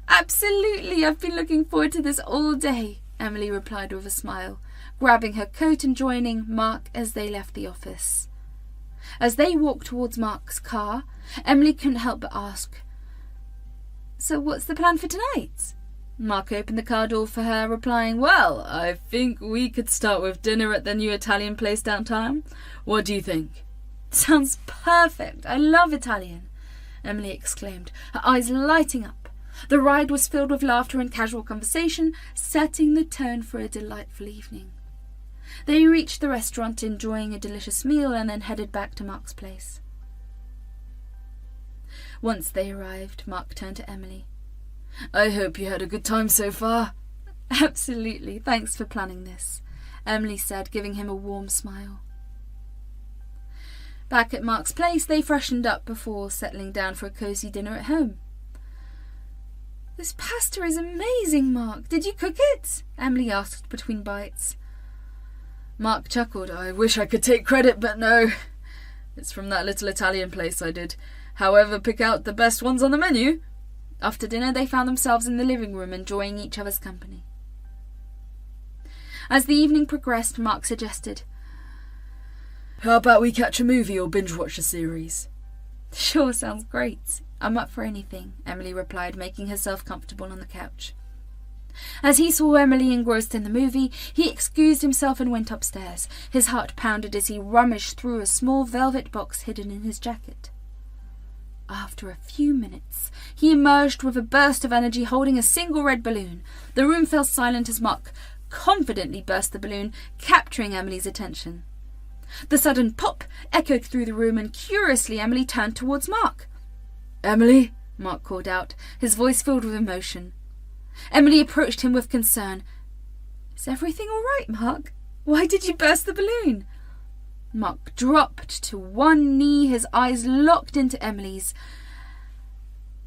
"Absolutely, I've been looking forward to this all day," Emily replied with a smile, grabbing her coat and joining Mark as they left the office. As they walked towards Mark's car, Emily couldn't help but ask, "So what's the plan for tonight?" Mark opened the car door for her, replying, "Well, I think we could start with dinner at the new Italian place downtown. What do you think?" "Sounds perfect. I love Italian," Emily exclaimed, her eyes lighting up. The ride was filled with laughter and casual conversation, setting the tone for a delightful evening. They reached the restaurant, enjoying a delicious meal, and then headed back to Mark's place. Once they arrived, Mark turned to Emily. "I hope you had a good time so far." "Absolutely. Thanks for planning this," Emily said, giving him a warm smile. Back at Mark's place, they freshened up before settling down for a cosy dinner at home. "This pasta is amazing, Mark. Did you cook it?" Emily asked between bites. Mark chuckled. "I wish I could take credit, but no. It's from that little Italian place I did. However, pick out the best ones on the menu." After dinner, they found themselves in the living room, enjoying each other's company. As the evening progressed, Mark suggested, "How about we catch a movie or binge-watch a series?" "Sure, sounds great. I'm up for anything," Emily replied, making herself comfortable on the couch. As he saw Emily engrossed in the movie, he excused himself and went upstairs. His heart pounded as he rummaged through a small velvet box hidden in his jacket. After a few minutes, he emerged with a burst of energy, holding a single red balloon. The room fell silent as Mark confidently burst the balloon, capturing Emily's attention. The sudden pop echoed through the room, and curiously Emily turned towards Mark. "Emily," Mark called out, his voice filled with emotion. Emily approached him with concern. "Is everything all right, Mark? Why did you burst the balloon?" Mark dropped to one knee, his eyes locked into Emily's.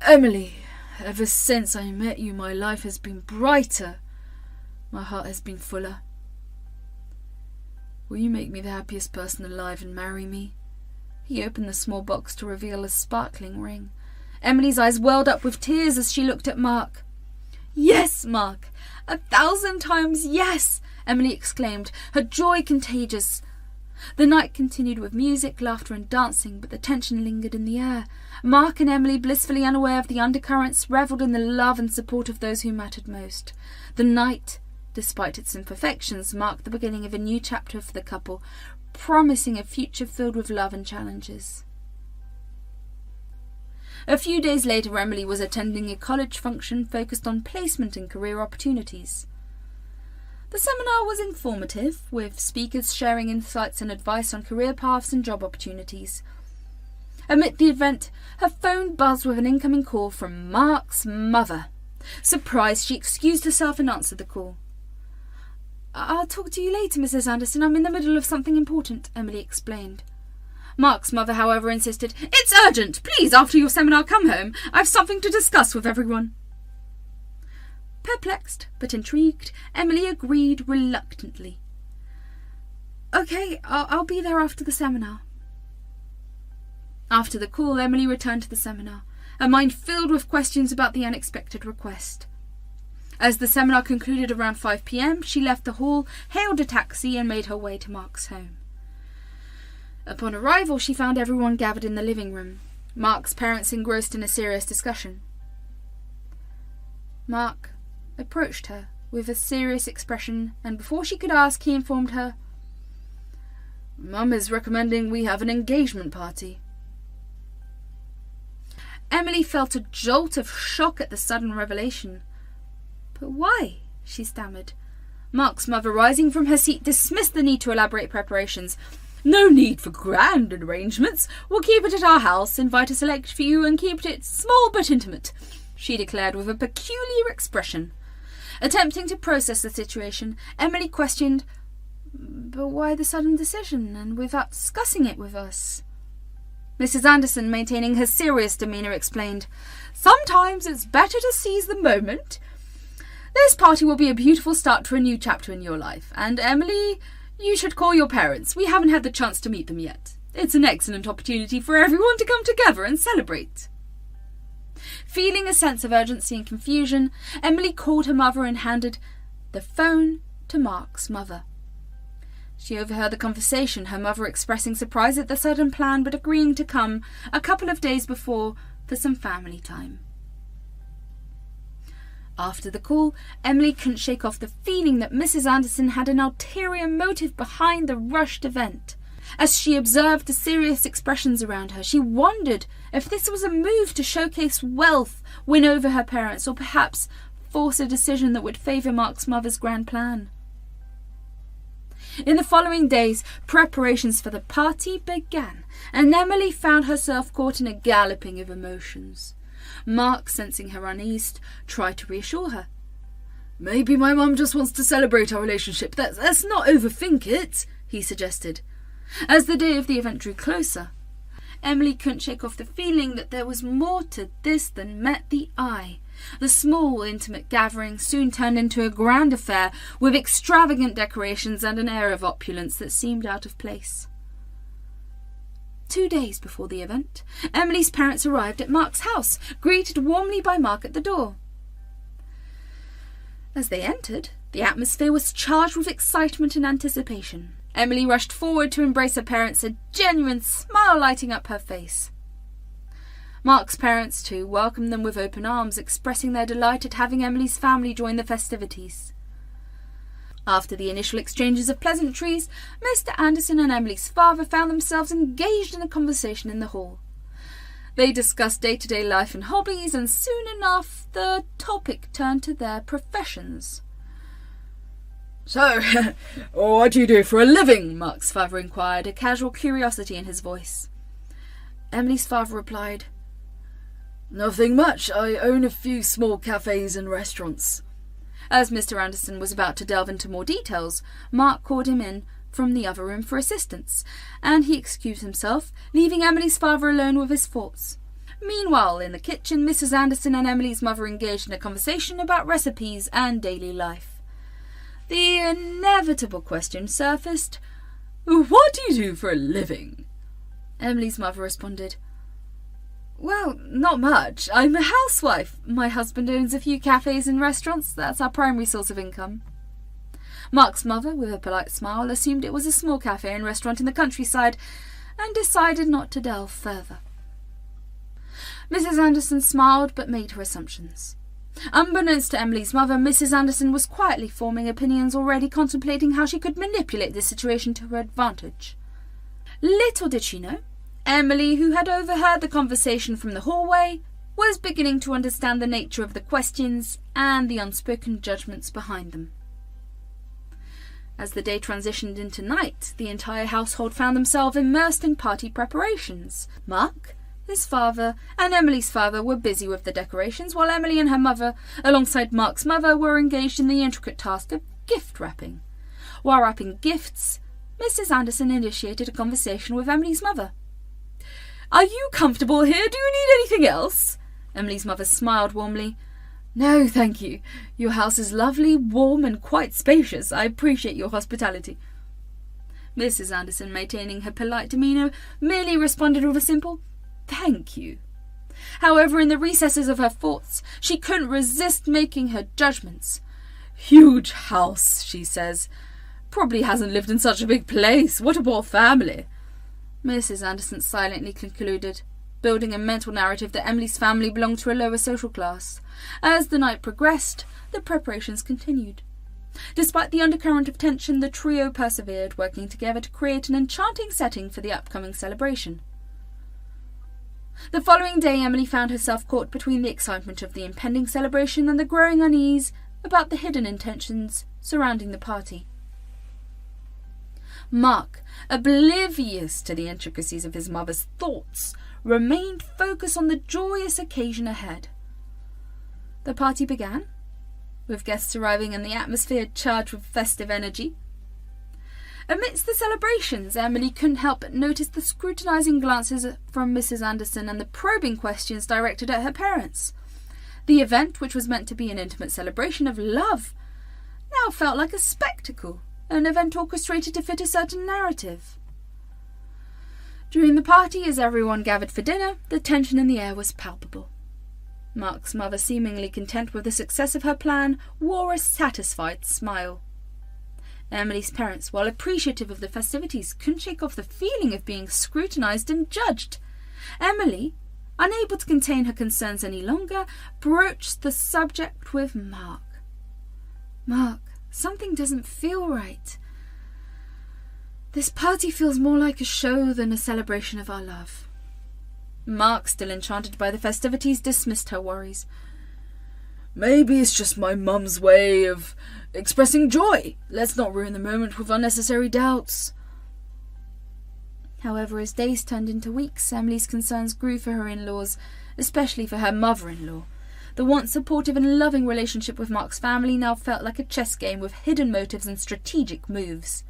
"Emily, ever since I met you, my life has been brighter. My heart has been fuller. Will you make me the happiest person alive and marry me?" He opened the small box to reveal a sparkling ring. Emily's eyes welled up with tears as she looked at Mark. "Yes, Mark, 1,000 times yes!" Emily exclaimed, her joy contagious. The night continued with music, laughter and dancing, but the tension lingered in the air. Mark and Emily, blissfully unaware of the undercurrents, revelled in the love and support of those who mattered most. The night, despite its imperfections, marked the beginning of a new chapter for the couple, promising a future filled with love and challenges. A few days later, Emily was attending a college function focused on placement and career opportunities. The seminar was informative, with speakers sharing insights and advice on career paths and job opportunities. Amid the event, her phone buzzed with an incoming call from Mark's mother. Surprised, she excused herself and answered the call. "I'll talk to you later, Mrs. Anderson. I'm in the middle of something important," Emily explained. Mark's mother, however, insisted, "It's urgent! Please, after your seminar, come home. I've something to discuss with everyone." Perplexed but intrigued, Emily agreed reluctantly. "Okay, I'll be there after the seminar." After the call, Emily returned to the seminar, her mind filled with questions about the unexpected request. As the seminar concluded around 5 p.m, she left the hall, hailed a taxi, and made her way to Mark's home. Upon arrival, she found everyone gathered in the living room, Mark's parents engrossed in a serious discussion. Mark approached her with a serious expression, and before she could ask, he informed her, "Mum is recommending we have an engagement party." Emily felt a jolt of shock at the sudden revelation. "But why?" she stammered. Mark's mother, rising from her seat, dismissed the need to elaborate preparations. "No need for grand arrangements. We'll keep it at our house, invite a select few, and keep it small but intimate," she declared with a peculiar expression. Attempting to process the situation, Emily questioned, "But why the sudden decision, and without discussing it with us?" Mrs. Anderson, maintaining her serious demeanour, explained, "Sometimes it's better to seize the moment. This party will be a beautiful start to a new chapter in your life, and Emily, you should call your parents. We haven't had the chance to meet them yet. It's an excellent opportunity for everyone to come together and celebrate." Feeling a sense of urgency and confusion, Emily called her mother and handed the phone to Mark's mother. She overheard the conversation, her mother expressing surprise at the sudden plan but agreeing to come a couple of days before for some family time. After the call, Emily couldn't shake off the feeling that Mrs. Anderson had an ulterior motive behind the rushed event. As she observed the serious expressions around her, she wondered if this was a move to showcase wealth, win over her parents, or perhaps force a decision that would favour Mark's mother's grand plan. In the following days, preparations for the party began, and Emily found herself caught in a galloping of emotions. Mark, sensing her unease, tried to reassure her. "Maybe my mum just wants to celebrate our relationship. Let's not overthink it," he suggested. As the day of the event drew closer, Emily couldn't shake off the feeling that there was more to this than met the eye. The small, intimate gathering soon turned into a grand affair with extravagant decorations and an air of opulence that seemed out of place. 2 days before the event, Emily's parents arrived at Mark's house, greeted warmly by Mark at the door. As they entered, the atmosphere was charged with excitement and anticipation. Emily rushed forward to embrace her parents, a genuine smile lighting up her face. Mark's parents, too, welcomed them with open arms, expressing their delight at having Emily's family join the festivities. After the initial exchanges of pleasantries, Mr. Anderson and Emily's father found themselves engaged in a conversation in the hall. They discussed day-to-day life and hobbies, and soon enough the topic turned to their professions. "So, what do you do for a living?" Mark's father inquired, a casual curiosity in his voice. Emily's father replied, "Nothing much. I own a few small cafes and restaurants." As Mr. Anderson was about to delve into more details, Mark called him in from the other room for assistance, and he excused himself, leaving Emily's father alone with his thoughts. Meanwhile, in the kitchen, Mrs. Anderson and Emily's mother engaged in a conversation about recipes and daily life. The inevitable question surfaced, "What do you do for a living?" Emily's mother responded, "Well, not much. I'm a housewife. My husband owns a few cafes and restaurants. That's our primary source of income." Mark's mother, with a polite smile, assumed it was a small cafe and restaurant in the countryside and decided not to delve further. Mrs. Anderson smiled but made her assumptions. Unbeknownst to Emily's mother, Mrs. Anderson was quietly forming opinions, already contemplating how she could manipulate the situation to her advantage. Little did she know, Emily, who had overheard the conversation from the hallway, was beginning to understand the nature of the questions and the unspoken judgments behind them. As the day transitioned into night, the entire household found themselves immersed in party preparations. Mark, his father, and Emily's father were busy with the decorations, while Emily and her mother, alongside Mark's mother, were engaged in the intricate task of gift wrapping. While wrapping gifts, Mrs. Anderson initiated a conversation with Emily's mother. Are you comfortable here? Do you need anything else? Emily's mother smiled warmly. No, thank you. Your house is lovely, warm, and quite spacious. I appreciate your hospitality. Mrs. Anderson, maintaining her polite demeanour, merely responded with a simple thank you. However, in the recesses of her thoughts, she couldn't resist making her judgments. Huge house, she says. Probably hasn't lived in such a big place. What a poor family. Mrs. Anderson silently concluded, building a mental narrative that Emily's family belonged to a lower social class. As the night progressed, the preparations continued. Despite the undercurrent of tension, the trio persevered, working together to create an enchanting setting for the upcoming celebration. The following day, Emily found herself caught between the excitement of the impending celebration and the growing unease about the hidden intentions surrounding the party. Mark, oblivious to the intricacies of his mother's thoughts, remained focused on the joyous occasion ahead. The party began, with guests arriving and the atmosphere charged with festive energy. Amidst the celebrations, Emily couldn't help but notice the scrutinising glances from Mrs. Anderson and the probing questions directed at her parents. The event, which was meant to be an intimate celebration of love, now felt like a spectacle, an event orchestrated to fit a certain narrative. During the party, as everyone gathered for dinner, the tension in the air was palpable. Mark's mother, seemingly content with the success of her plan, wore a satisfied smile. Emily's parents, while appreciative of the festivities, couldn't shake off the feeling of being scrutinised and judged. Emily, unable to contain her concerns any longer, broached the subject with Mark. Mark, something doesn't feel right. This party feels more like a show than a celebration of our love. Mark, still enchanted by the festivities, dismissed her worries. Maybe it's just my mum's way of expressing joy. Let's not ruin the moment with unnecessary doubts. However, as days turned into weeks, Emily's concerns grew for her in-laws, especially for her mother-in-law. The once supportive and loving relationship with Mark's family now felt like a chess game with hidden motives and strategic moves.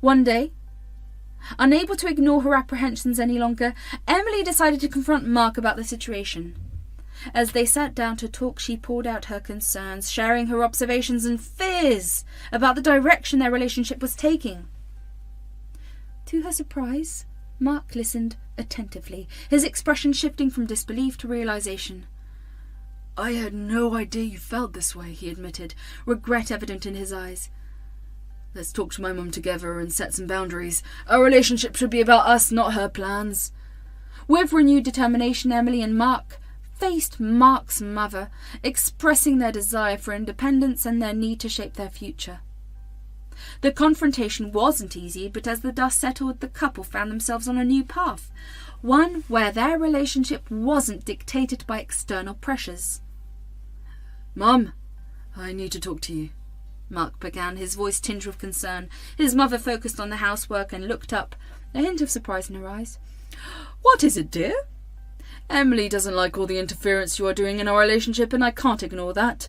One day, unable to ignore her apprehensions any longer, Emily decided to confront Mark about the situation. As they sat down to talk, she poured out her concerns, sharing her observations and fears about the direction their relationship was taking. To her surprise, Mark listened attentively, his expression shifting from disbelief to realization. I had no idea you felt this way, he admitted, regret evident in his eyes. Let's talk to my mum together and set some boundaries. Our relationship should be about us, not her plans. With renewed determination, Emily and Mark faced Mark's mother, expressing their desire for independence and their need to shape their future. The confrontation wasn't easy, but as the dust settled, the couple found themselves on a new path, one where their relationship wasn't dictated by external pressures. Mum, I need to talk to you, Mark began, his voice tinged with concern. His mother focused on the housework and looked up, a hint of surprise in her eyes. What is it, dear? Emily doesn't like all the interference you are doing in our relationship, and I can't ignore that.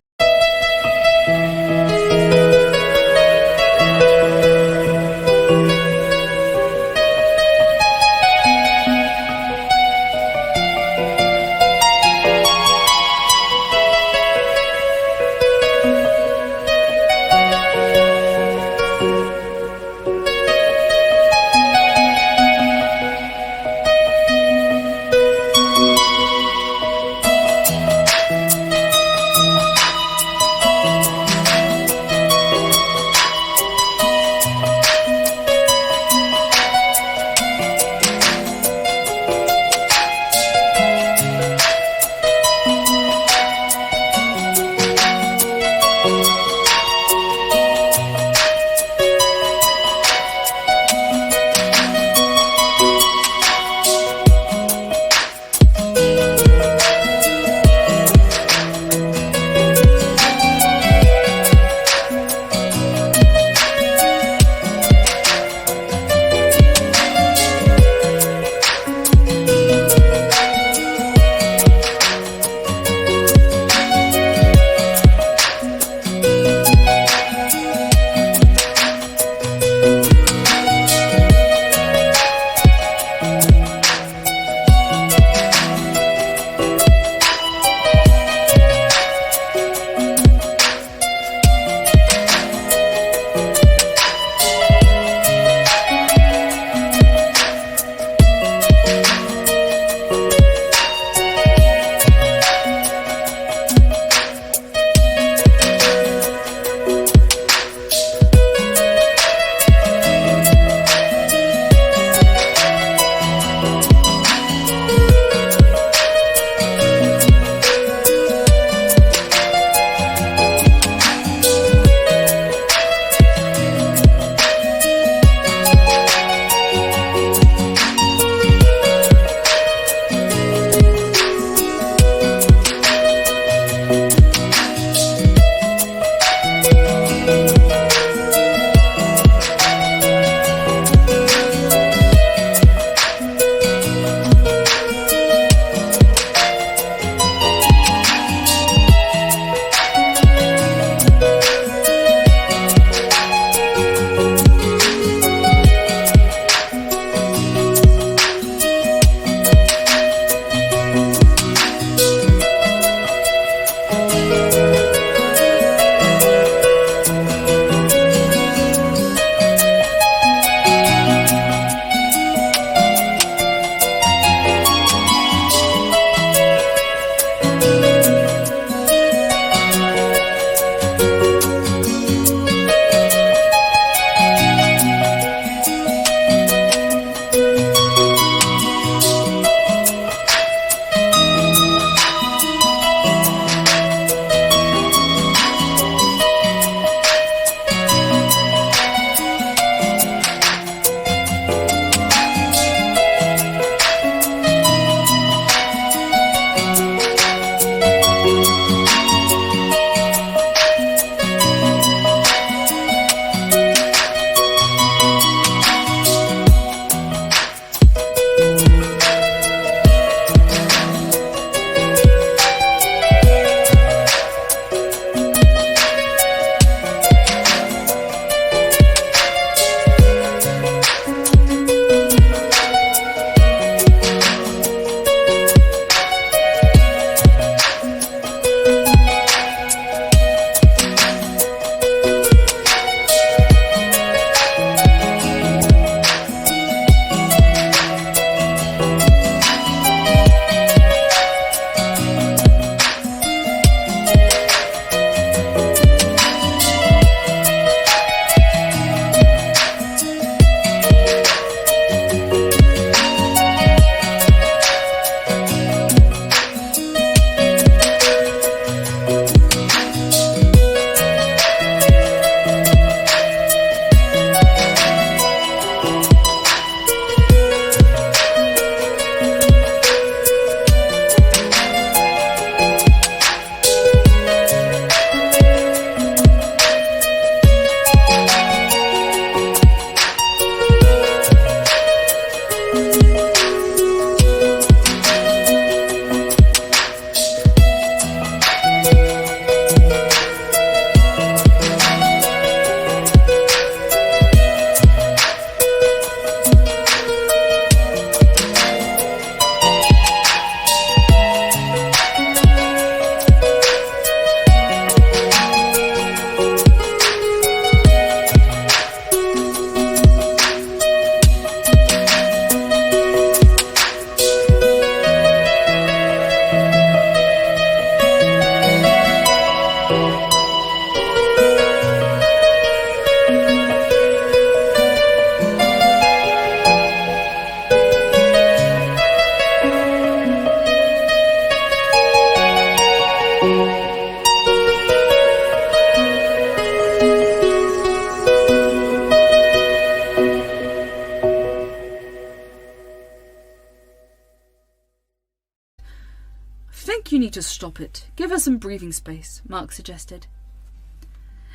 think you need to stop it. Give her some breathing space, Mark suggested.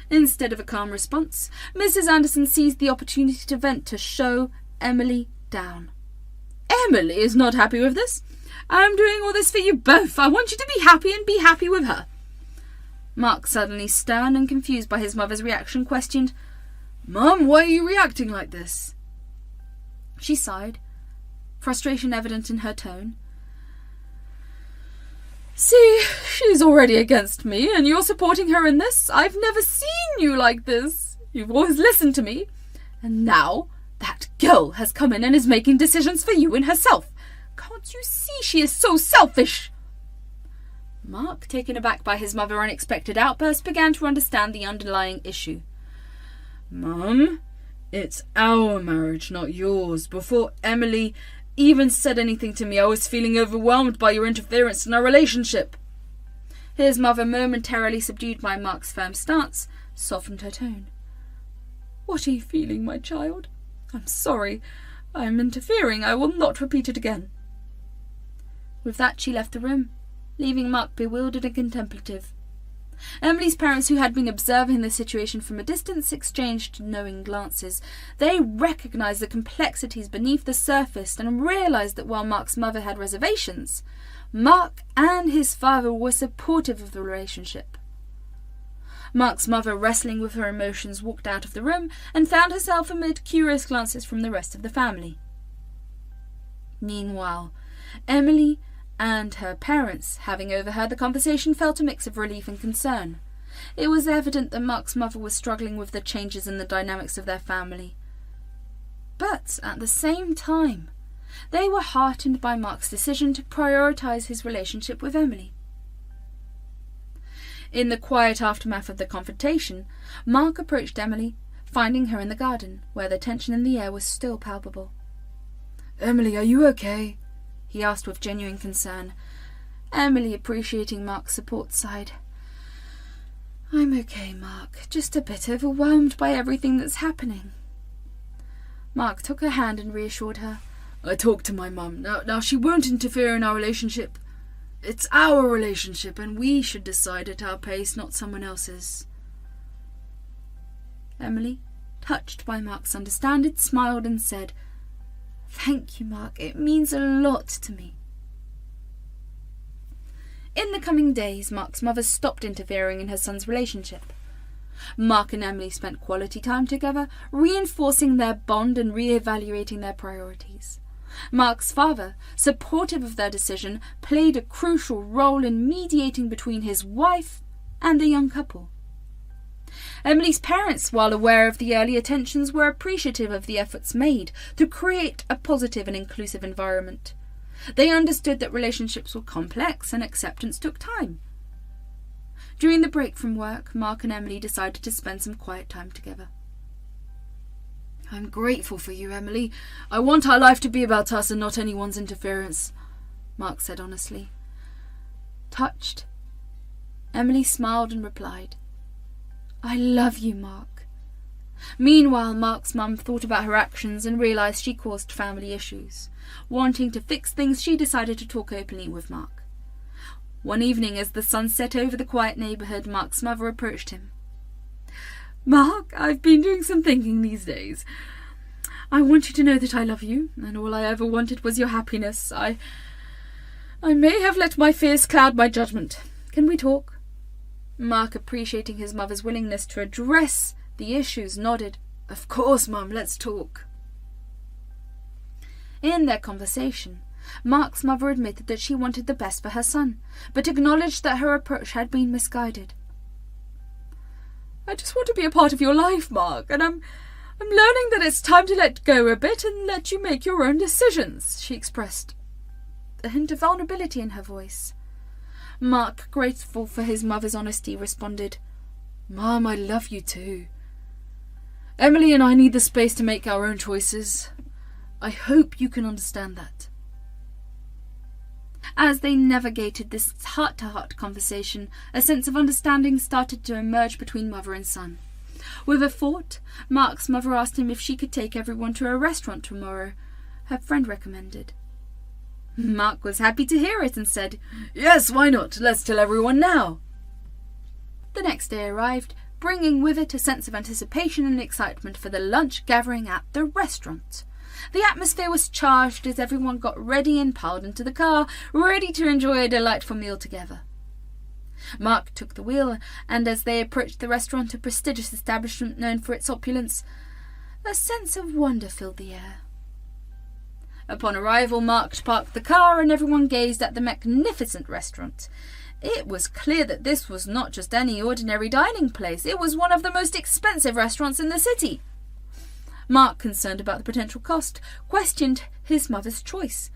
Instead of a calm response, Mrs. Anderson seized the opportunity to vent to show Emily down. Emily is not happy with this. I'm doing all this for you both. I want you to be happy and be happy with her. Mark, suddenly stern and confused by his mother's reaction, questioned, Mum, why are you reacting like this? She sighed, frustration evident in her tone. See, she's already against me, and you're supporting her in this. I've never seen you like this. You've always listened to me. And now that girl has come in and is making decisions for you and herself. Can't you see she is so selfish? Mark, taken aback by his mother's unexpected outburst, began to understand the underlying issue. Mum, it's our marriage, not yours. Before Emily even said anything to me, I was feeling overwhelmed by your interference in our relationship. His mother, momentarily subdued by Mark's firm stance, softened her tone. What are you feeling, my child? I'm sorry. I am interfering. I will not repeat it again. With that, she left the room, leaving Mark bewildered and contemplative. Emily's parents, who had been observing the situation from a distance, exchanged knowing glances. They recognised the complexities beneath the surface and realised that while Mark's mother had reservations, Mark and his father were supportive of the relationship. Mark's mother, wrestling with her emotions, walked out of the room and found herself amid curious glances from the rest of the family. Meanwhile, Emily and her parents, having overheard the conversation, felt a mix of relief and concern. It was evident that Mark's mother was struggling with the changes in the dynamics of their family. But at the same time, they were heartened by Mark's decision to prioritise his relationship with Emily. In the quiet aftermath of the confrontation, Mark approached Emily, finding her in the garden, where the tension in the air was still palpable. Emily, are you okay? He asked with genuine concern. Emily, appreciating Mark's support, sighed. I'm okay, Mark. Just a bit overwhelmed by everything that's happening. Mark took her hand and reassured her. I talked to my mum. Now she won't interfere in our relationship. It's our relationship, and we should decide at our pace, not someone else's. Emily, touched by Mark's understanding, smiled and said, Thank you, Mark. It means a lot to me. In the coming days, Mark's mother stopped interfering in her son's relationship. Mark and Emily spent quality time together, reinforcing their bond and re-evaluating their priorities. Mark's father, supportive of their decision, played a crucial role in mediating between his wife and the young couple. Emily's parents, while aware of the earlier tensions, were appreciative of the efforts made to create a positive and inclusive environment. They understood that relationships were complex and acceptance took time. During the break from work, Mark and Emily decided to spend some quiet time together. I'm grateful for you, Emily. I want our life to be about us and not anyone's interference, Mark said honestly. Touched, Emily smiled and replied, I love you, Mark. Meanwhile, Mark's mum thought about her actions and realised she caused family issues. Wanting to fix things, she decided to talk openly with Mark. One evening, as the sun set over the quiet neighbourhood, Mark's mother approached him. Mark, I've been doing some thinking these days. I want you to know that I love you, and all I ever wanted was your happiness. I may have let my fears cloud my judgment. Can we talk? Mark, appreciating his mother's willingness to address the issues, nodded. Of course, Mum, let's talk. In their conversation, Mark's mother admitted that she wanted the best for her son, but acknowledged that her approach had been misguided. I just want to be a part of your life, Mark, and I'm learning that it's time to let go a bit and let you make your own decisions, she expressed, a hint of vulnerability in her voice. Mark, grateful for his mother's honesty, responded, Mum, I love you too. Emily and I need the space to make our own choices. I hope you can understand that. As they navigated this heart-to-heart conversation, a sense of understanding started to emerge between mother and son. With a thought, Mark's mother asked him if she could take everyone to a restaurant tomorrow. Her friend recommended. Mark was happy to hear it and said, "Yes, why not? Let's tell everyone now." The next day arrived, bringing with it a sense of anticipation and excitement for the lunch gathering at the restaurant. The atmosphere was charged as everyone got ready and piled into the car, ready to enjoy a delightful meal together. Mark took the wheel, and as they approached the restaurant, a prestigious establishment known for its opulence, a sense of wonder filled the air. Upon arrival, Mark parked the car and everyone gazed at the magnificent restaurant. It was clear that this was not just any ordinary dining place. It was one of the most expensive restaurants in the city. Mark, concerned about the potential cost, questioned his mother's choice.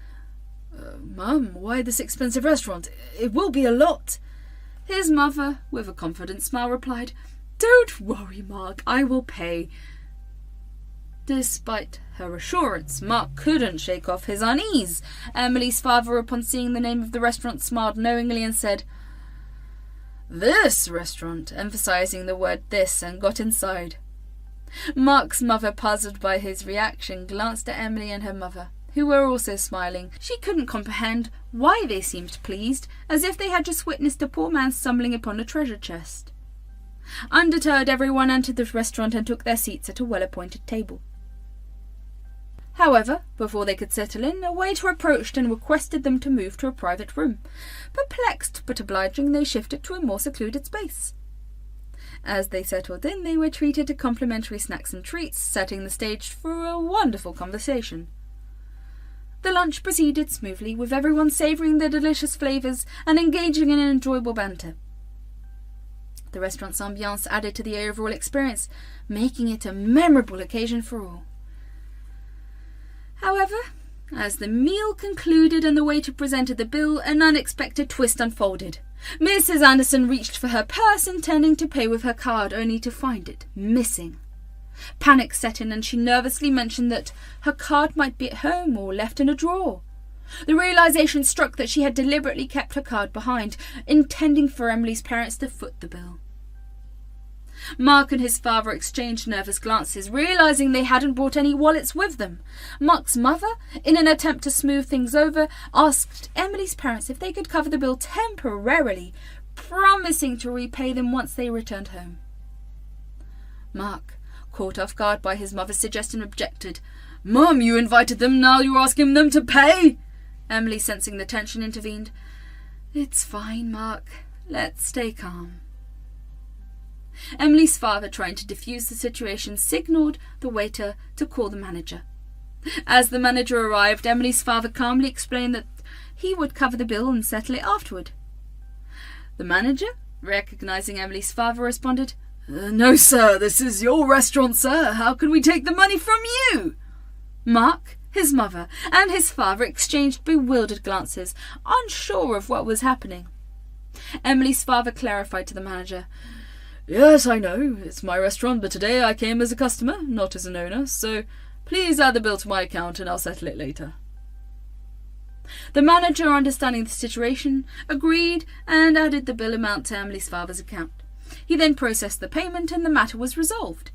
Mum, why this expensive restaurant? It will be a lot." His mother, with a confident smile, replied, "Don't worry, Mark, I will pay." Despite her assurance, Mark couldn't shake off his unease. Emily's father, upon seeing the name of the restaurant, smiled knowingly and said, "This restaurant," emphasizing the word "this," and got inside. Mark's mother, puzzled by his reaction, glanced at Emily and her mother, who were also smiling. She couldn't comprehend why they seemed pleased, as if they had just witnessed a poor man stumbling upon a treasure chest. Undeterred, everyone entered the restaurant and took their seats at a well-appointed table. However, before they could settle in, a waiter approached and requested them to move to a private room. Perplexed but obliging, they shifted to a more secluded space. As they settled in, they were treated to complimentary snacks and treats, setting the stage for a wonderful conversation. The lunch proceeded smoothly, with everyone savouring the delicious flavours and engaging in an enjoyable banter. The restaurant's ambiance added to the overall experience, making it a memorable occasion for all. However, as the meal concluded and the waiter presented the bill, an unexpected twist unfolded. Mrs. Anderson reached for her purse, intending to pay with her card, only to find it missing. Panic set in, and she nervously mentioned that her card might be at home or left in a drawer. The realization struck that she had deliberately kept her card behind, intending for Emily's parents to foot the bill. Mark and his father exchanged nervous glances, realizing they hadn't brought any wallets with them. Mark's mother, in an attempt to smooth things over, asked Emily's parents if they could cover the bill temporarily, promising to repay them once they returned home. Mark, caught off guard by his mother's suggestion, objected. "Mum, you invited them, now you're asking them to pay?" Emily, sensing the tension, intervened. "It's fine, Mark. Let's stay calm." Emily's father, trying to defuse the situation, signalled the waiter to call the manager. As the manager arrived, Emily's father calmly explained that he would cover the bill and settle it afterward. The manager, recognising Emily's father, responded, "No, sir, this is your restaurant, sir. How can we take the money from you?" Mark, his mother, and his father exchanged bewildered glances, unsure of what was happening. Emily's father clarified to the manager, "Yes, I know, it's my restaurant, but today I came as a customer, not as an owner, so please add the bill to my account and I'll settle it later." The manager, understanding the situation, agreed and added the bill amount to Emily's father's account. He then processed the payment and the matter was resolved.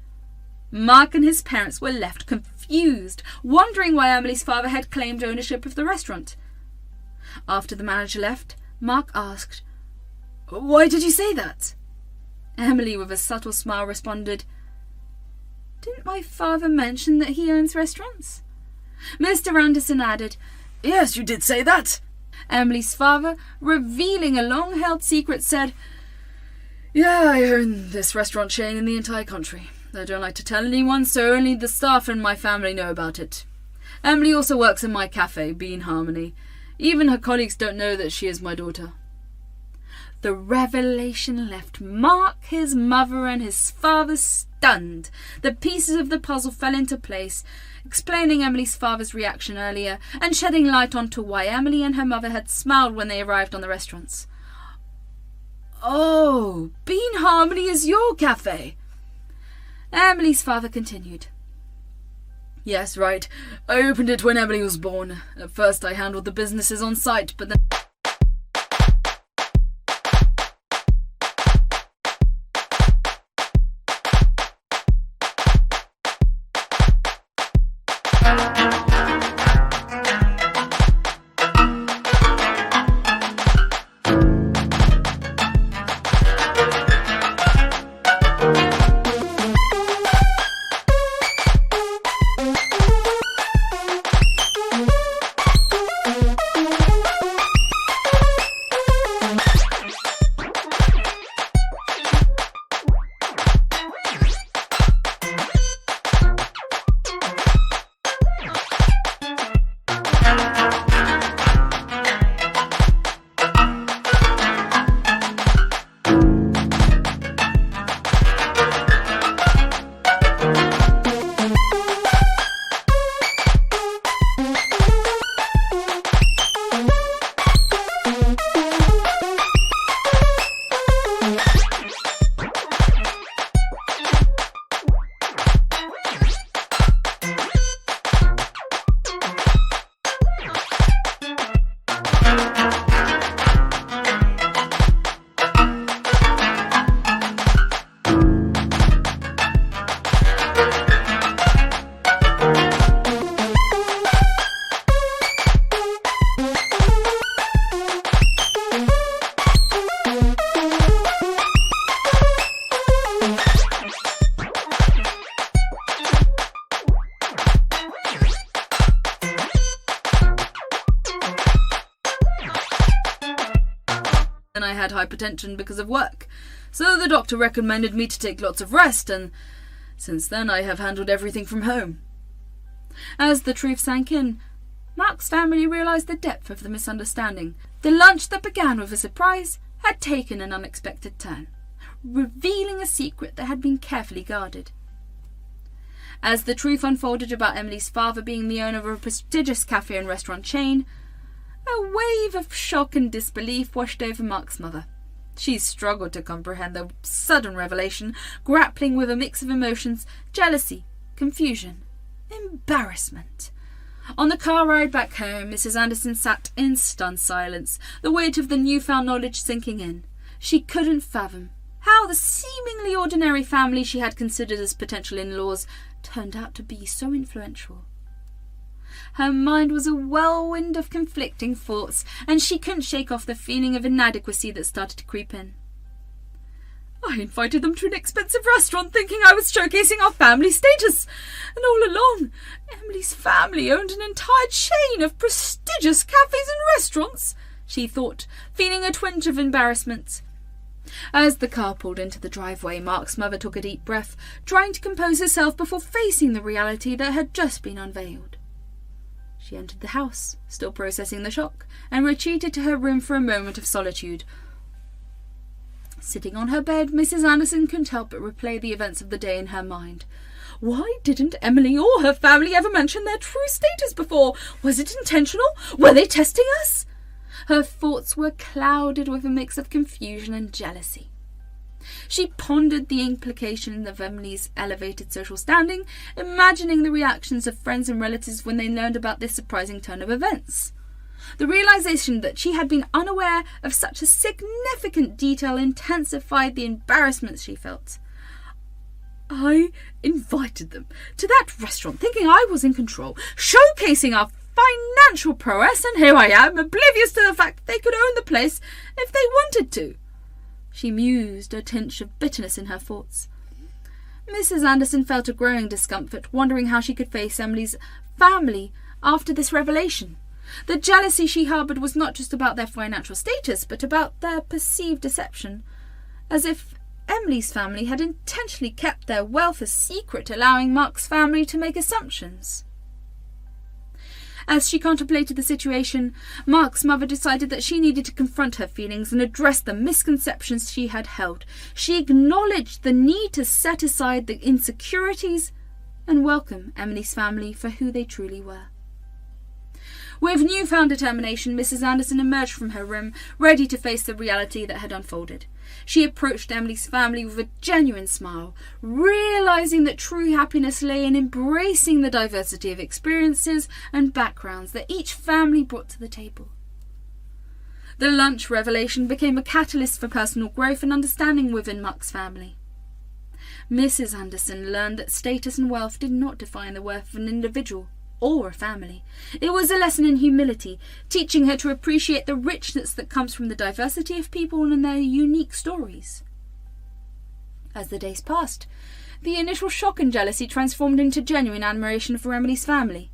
Mark and his parents were left confused, wondering why Emily's father had claimed ownership of the restaurant. After the manager left, Mark asked, "Why did you say that?" Emily, with a subtle smile, responded, "Didn't my father mention that he owns restaurants?" Mr. Anderson added, "Yes, you did say that." Emily's father, revealing a long-held secret, said, "Yeah, I own this restaurant chain in the entire country. I don't like to tell anyone, so only the staff and my family know about it. Emily also works in my cafe, Bean Harmony. Even her colleagues don't know that she is my daughter." The revelation left Mark, his mother, and his father stunned. The pieces of the puzzle fell into place, explaining Emily's father's reaction earlier, and shedding light onto why Emily and her mother had smiled when they arrived on the restaurants. "Oh, Bean Harmony is your cafe?" Emily's father continued. "Yes, right. I opened it when Emily was born. At first I handled the businesses on site, but then..." had hypertension because of work, so the doctor recommended me to take lots of rest, and since then I have handled everything from home." As the truth sank in, Mark's family realised the depth of the misunderstanding. The lunch that began with a surprise had taken an unexpected turn, revealing a secret that had been carefully guarded. As the truth unfolded about Emily's father being the owner of a prestigious cafe and restaurant chain, a wave of shock and disbelief washed over Mark's mother. She struggled to comprehend the sudden revelation, grappling with a mix of emotions: jealousy, confusion, embarrassment. On the car ride back home, Mrs. Anderson sat in stunned silence, the weight of the newfound knowledge sinking in. She couldn't fathom how the seemingly ordinary family she had considered as potential in-laws turned out to be so influential. Her mind was a whirlwind of conflicting thoughts, and she couldn't shake off the feeling of inadequacy that started to creep in. "I invited them to an expensive restaurant thinking I was showcasing our family status, and all along, Emily's family owned an entire chain of prestigious cafes and restaurants," she thought, feeling a twinge of embarrassment. As the car pulled into the driveway, Mark's mother took a deep breath, trying to compose herself before facing the reality that had just been unveiled. She entered the house, still processing the shock, and retreated to her room for a moment of solitude. Sitting on her bed, Mrs. Anderson couldn't help but replay the events of the day in her mind. Why didn't Emily or her family ever mention their true status before? Was it intentional? Were they testing us? Her thoughts were clouded with a mix of confusion and jealousy. She pondered the implications of Emily's elevated social standing, imagining the reactions of friends and relatives when they learned about this surprising turn of events. The realization that she had been unaware of such a significant detail intensified the embarrassment she felt. "I invited them to that restaurant thinking I was in control, showcasing our financial prowess, and here I am, oblivious to the fact that they could own the place if they wanted to," she mused, a tinge of bitterness in her thoughts. Mrs. Anderson felt a growing discomfort, wondering how she could face Emily's family after this revelation. The jealousy she harboured was not just about their financial status, but about their perceived deception, as if Emily's family had intentionally kept their wealth a secret, allowing Mark's family to make assumptions. As she contemplated the situation, Mark's mother decided that she needed to confront her feelings and address the misconceptions she had held. She acknowledged the need to set aside the insecurities and welcome Emily's family for who they truly were. With newfound determination, Mrs. Anderson emerged from her room, ready to face the reality that had unfolded. She approached Emily's family with a genuine smile, realizing that true happiness lay in embracing the diversity of experiences and backgrounds that each family brought to the table. The lunch revelation became a catalyst for personal growth and understanding within Mark's family. Mrs. Anderson learned that status and wealth did not define the worth of an individual or a family. It was a lesson in humility, teaching her to appreciate the richness that comes from the diversity of people and their unique stories. As the days passed, the initial shock and jealousy transformed into genuine admiration for Emily's family.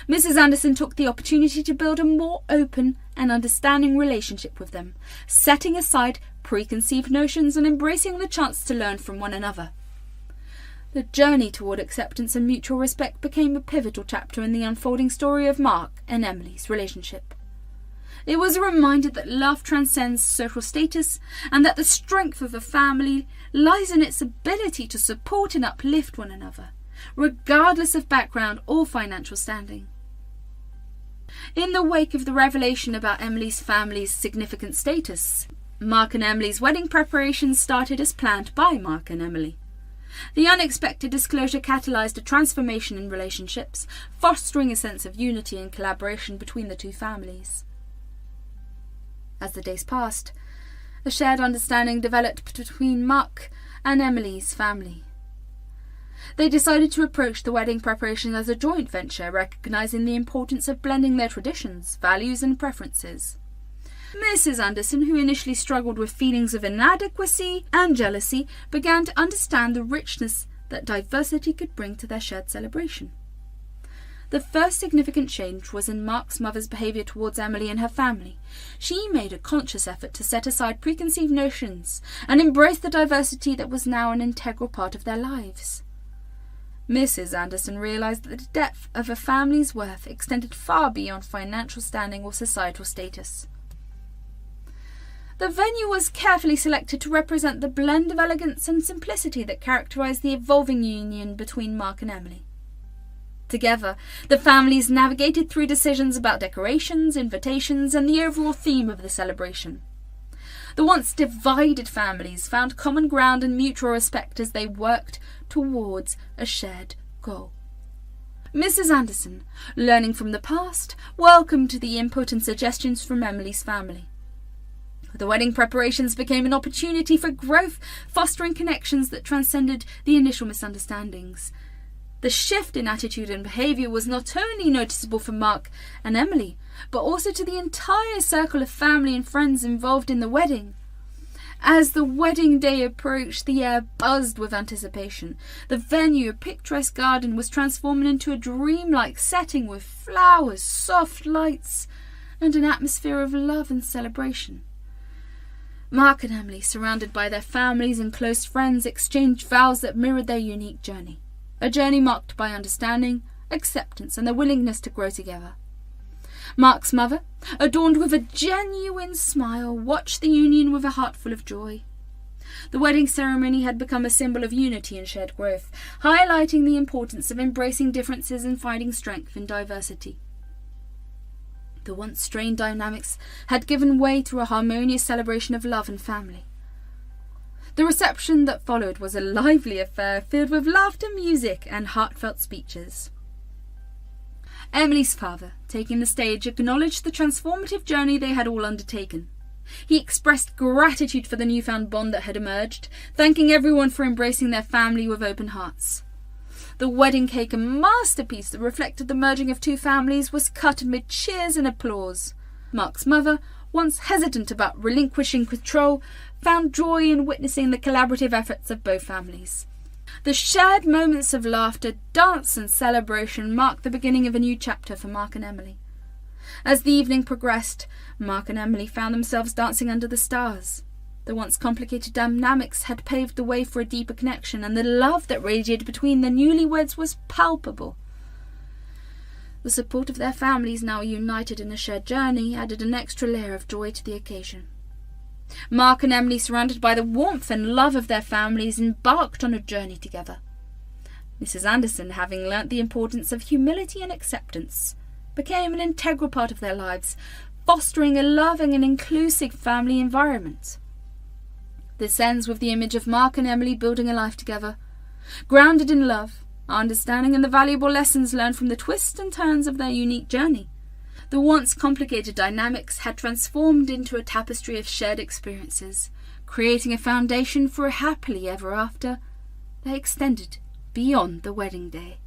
Mrs. Anderson took the opportunity to build a more open and understanding relationship with them, setting aside preconceived notions and embracing the chance to learn from one another. The journey toward acceptance and mutual respect became a pivotal chapter in the unfolding story of Mark and Emily's relationship. It was a reminder that love transcends social status and that the strength of a family lies in its ability to support and uplift one another, regardless of background or financial standing. In the wake of the revelation about Emily's family's significant status, Mark and Emily's wedding preparations started as planned by Mark and Emily. The unexpected disclosure catalyzed a transformation in relationships, fostering a sense of unity and collaboration between the two families. As the days passed, a shared understanding developed between Mark and Emily's family. They decided to approach the wedding preparation as a joint venture, recognizing the importance of blending their traditions, values, and preferences. Mrs. Anderson, who initially struggled with feelings of inadequacy and jealousy, began to understand the richness that diversity could bring to their shared celebration. The first significant change was in Mark's mother's behaviour towards Emily and her family. She made a conscious effort to set aside preconceived notions and embrace the diversity that was now an integral part of their lives. Mrs. Anderson realised that the depth of a family's worth extended far beyond financial standing or societal status. The venue was carefully selected to represent the blend of elegance and simplicity that characterised the evolving union between Mark and Emily. Together, the families navigated through decisions about decorations, invitations, and the overall theme of the celebration. The once divided families found common ground and mutual respect as they worked towards a shared goal. Mrs. Anderson, learning from the past, welcomed the input and suggestions from Emily's family. The wedding preparations became an opportunity for growth, fostering connections that transcended the initial misunderstandings. The shift in attitude and behaviour was not only noticeable for Mark and Emily, but also to the entire circle of family and friends involved in the wedding. As the wedding day approached, the air buzzed with anticipation. The venue, a picturesque garden, was transformed into a dreamlike setting with flowers, soft lights, and an atmosphere of love and celebration. Mark and Emily, surrounded by their families and close friends, exchanged vows that mirrored their unique journey. A journey marked by understanding, acceptance, and the willingness to grow together. Mark's mother, adorned with a genuine smile, watched the union with a heart full of joy. The wedding ceremony had become a symbol of unity and shared growth, highlighting the importance of embracing differences and finding strength in diversity. The once strained dynamics had given way to a harmonious celebration of love and family. The reception that followed was a lively affair filled with laughter, music, and heartfelt speeches. Emily's father, taking the stage, acknowledged the transformative journey they had all undertaken. He expressed gratitude for the newfound bond that had emerged, thanking everyone for embracing their family with open hearts. The wedding cake, a masterpiece that reflected the merging of two families, was cut amid cheers and applause. Mark's mother, once hesitant about relinquishing control, found joy in witnessing the collaborative efforts of both families. The shared moments of laughter, dance, and celebration marked the beginning of a new chapter for Mark and Emily. As the evening progressed, Mark and Emily found themselves dancing under the stars. The once complicated dynamics had paved the way for a deeper connection, and the love that radiated between the newlyweds was palpable. The support of their families, now united in a shared journey, added an extra layer of joy to the occasion. Mark and Emily, surrounded by the warmth and love of their families, embarked on a journey together. Mrs. Anderson, having learnt the importance of humility and acceptance, became an integral part of their lives, fostering a loving and inclusive family environment. This ends with the image of Mark and Emily building a life together, grounded in love, understanding, and the valuable lessons learned from the twists and turns of their unique journey. The once complicated dynamics had transformed into a tapestry of shared experiences, creating a foundation for a happily ever after that extended beyond the wedding day.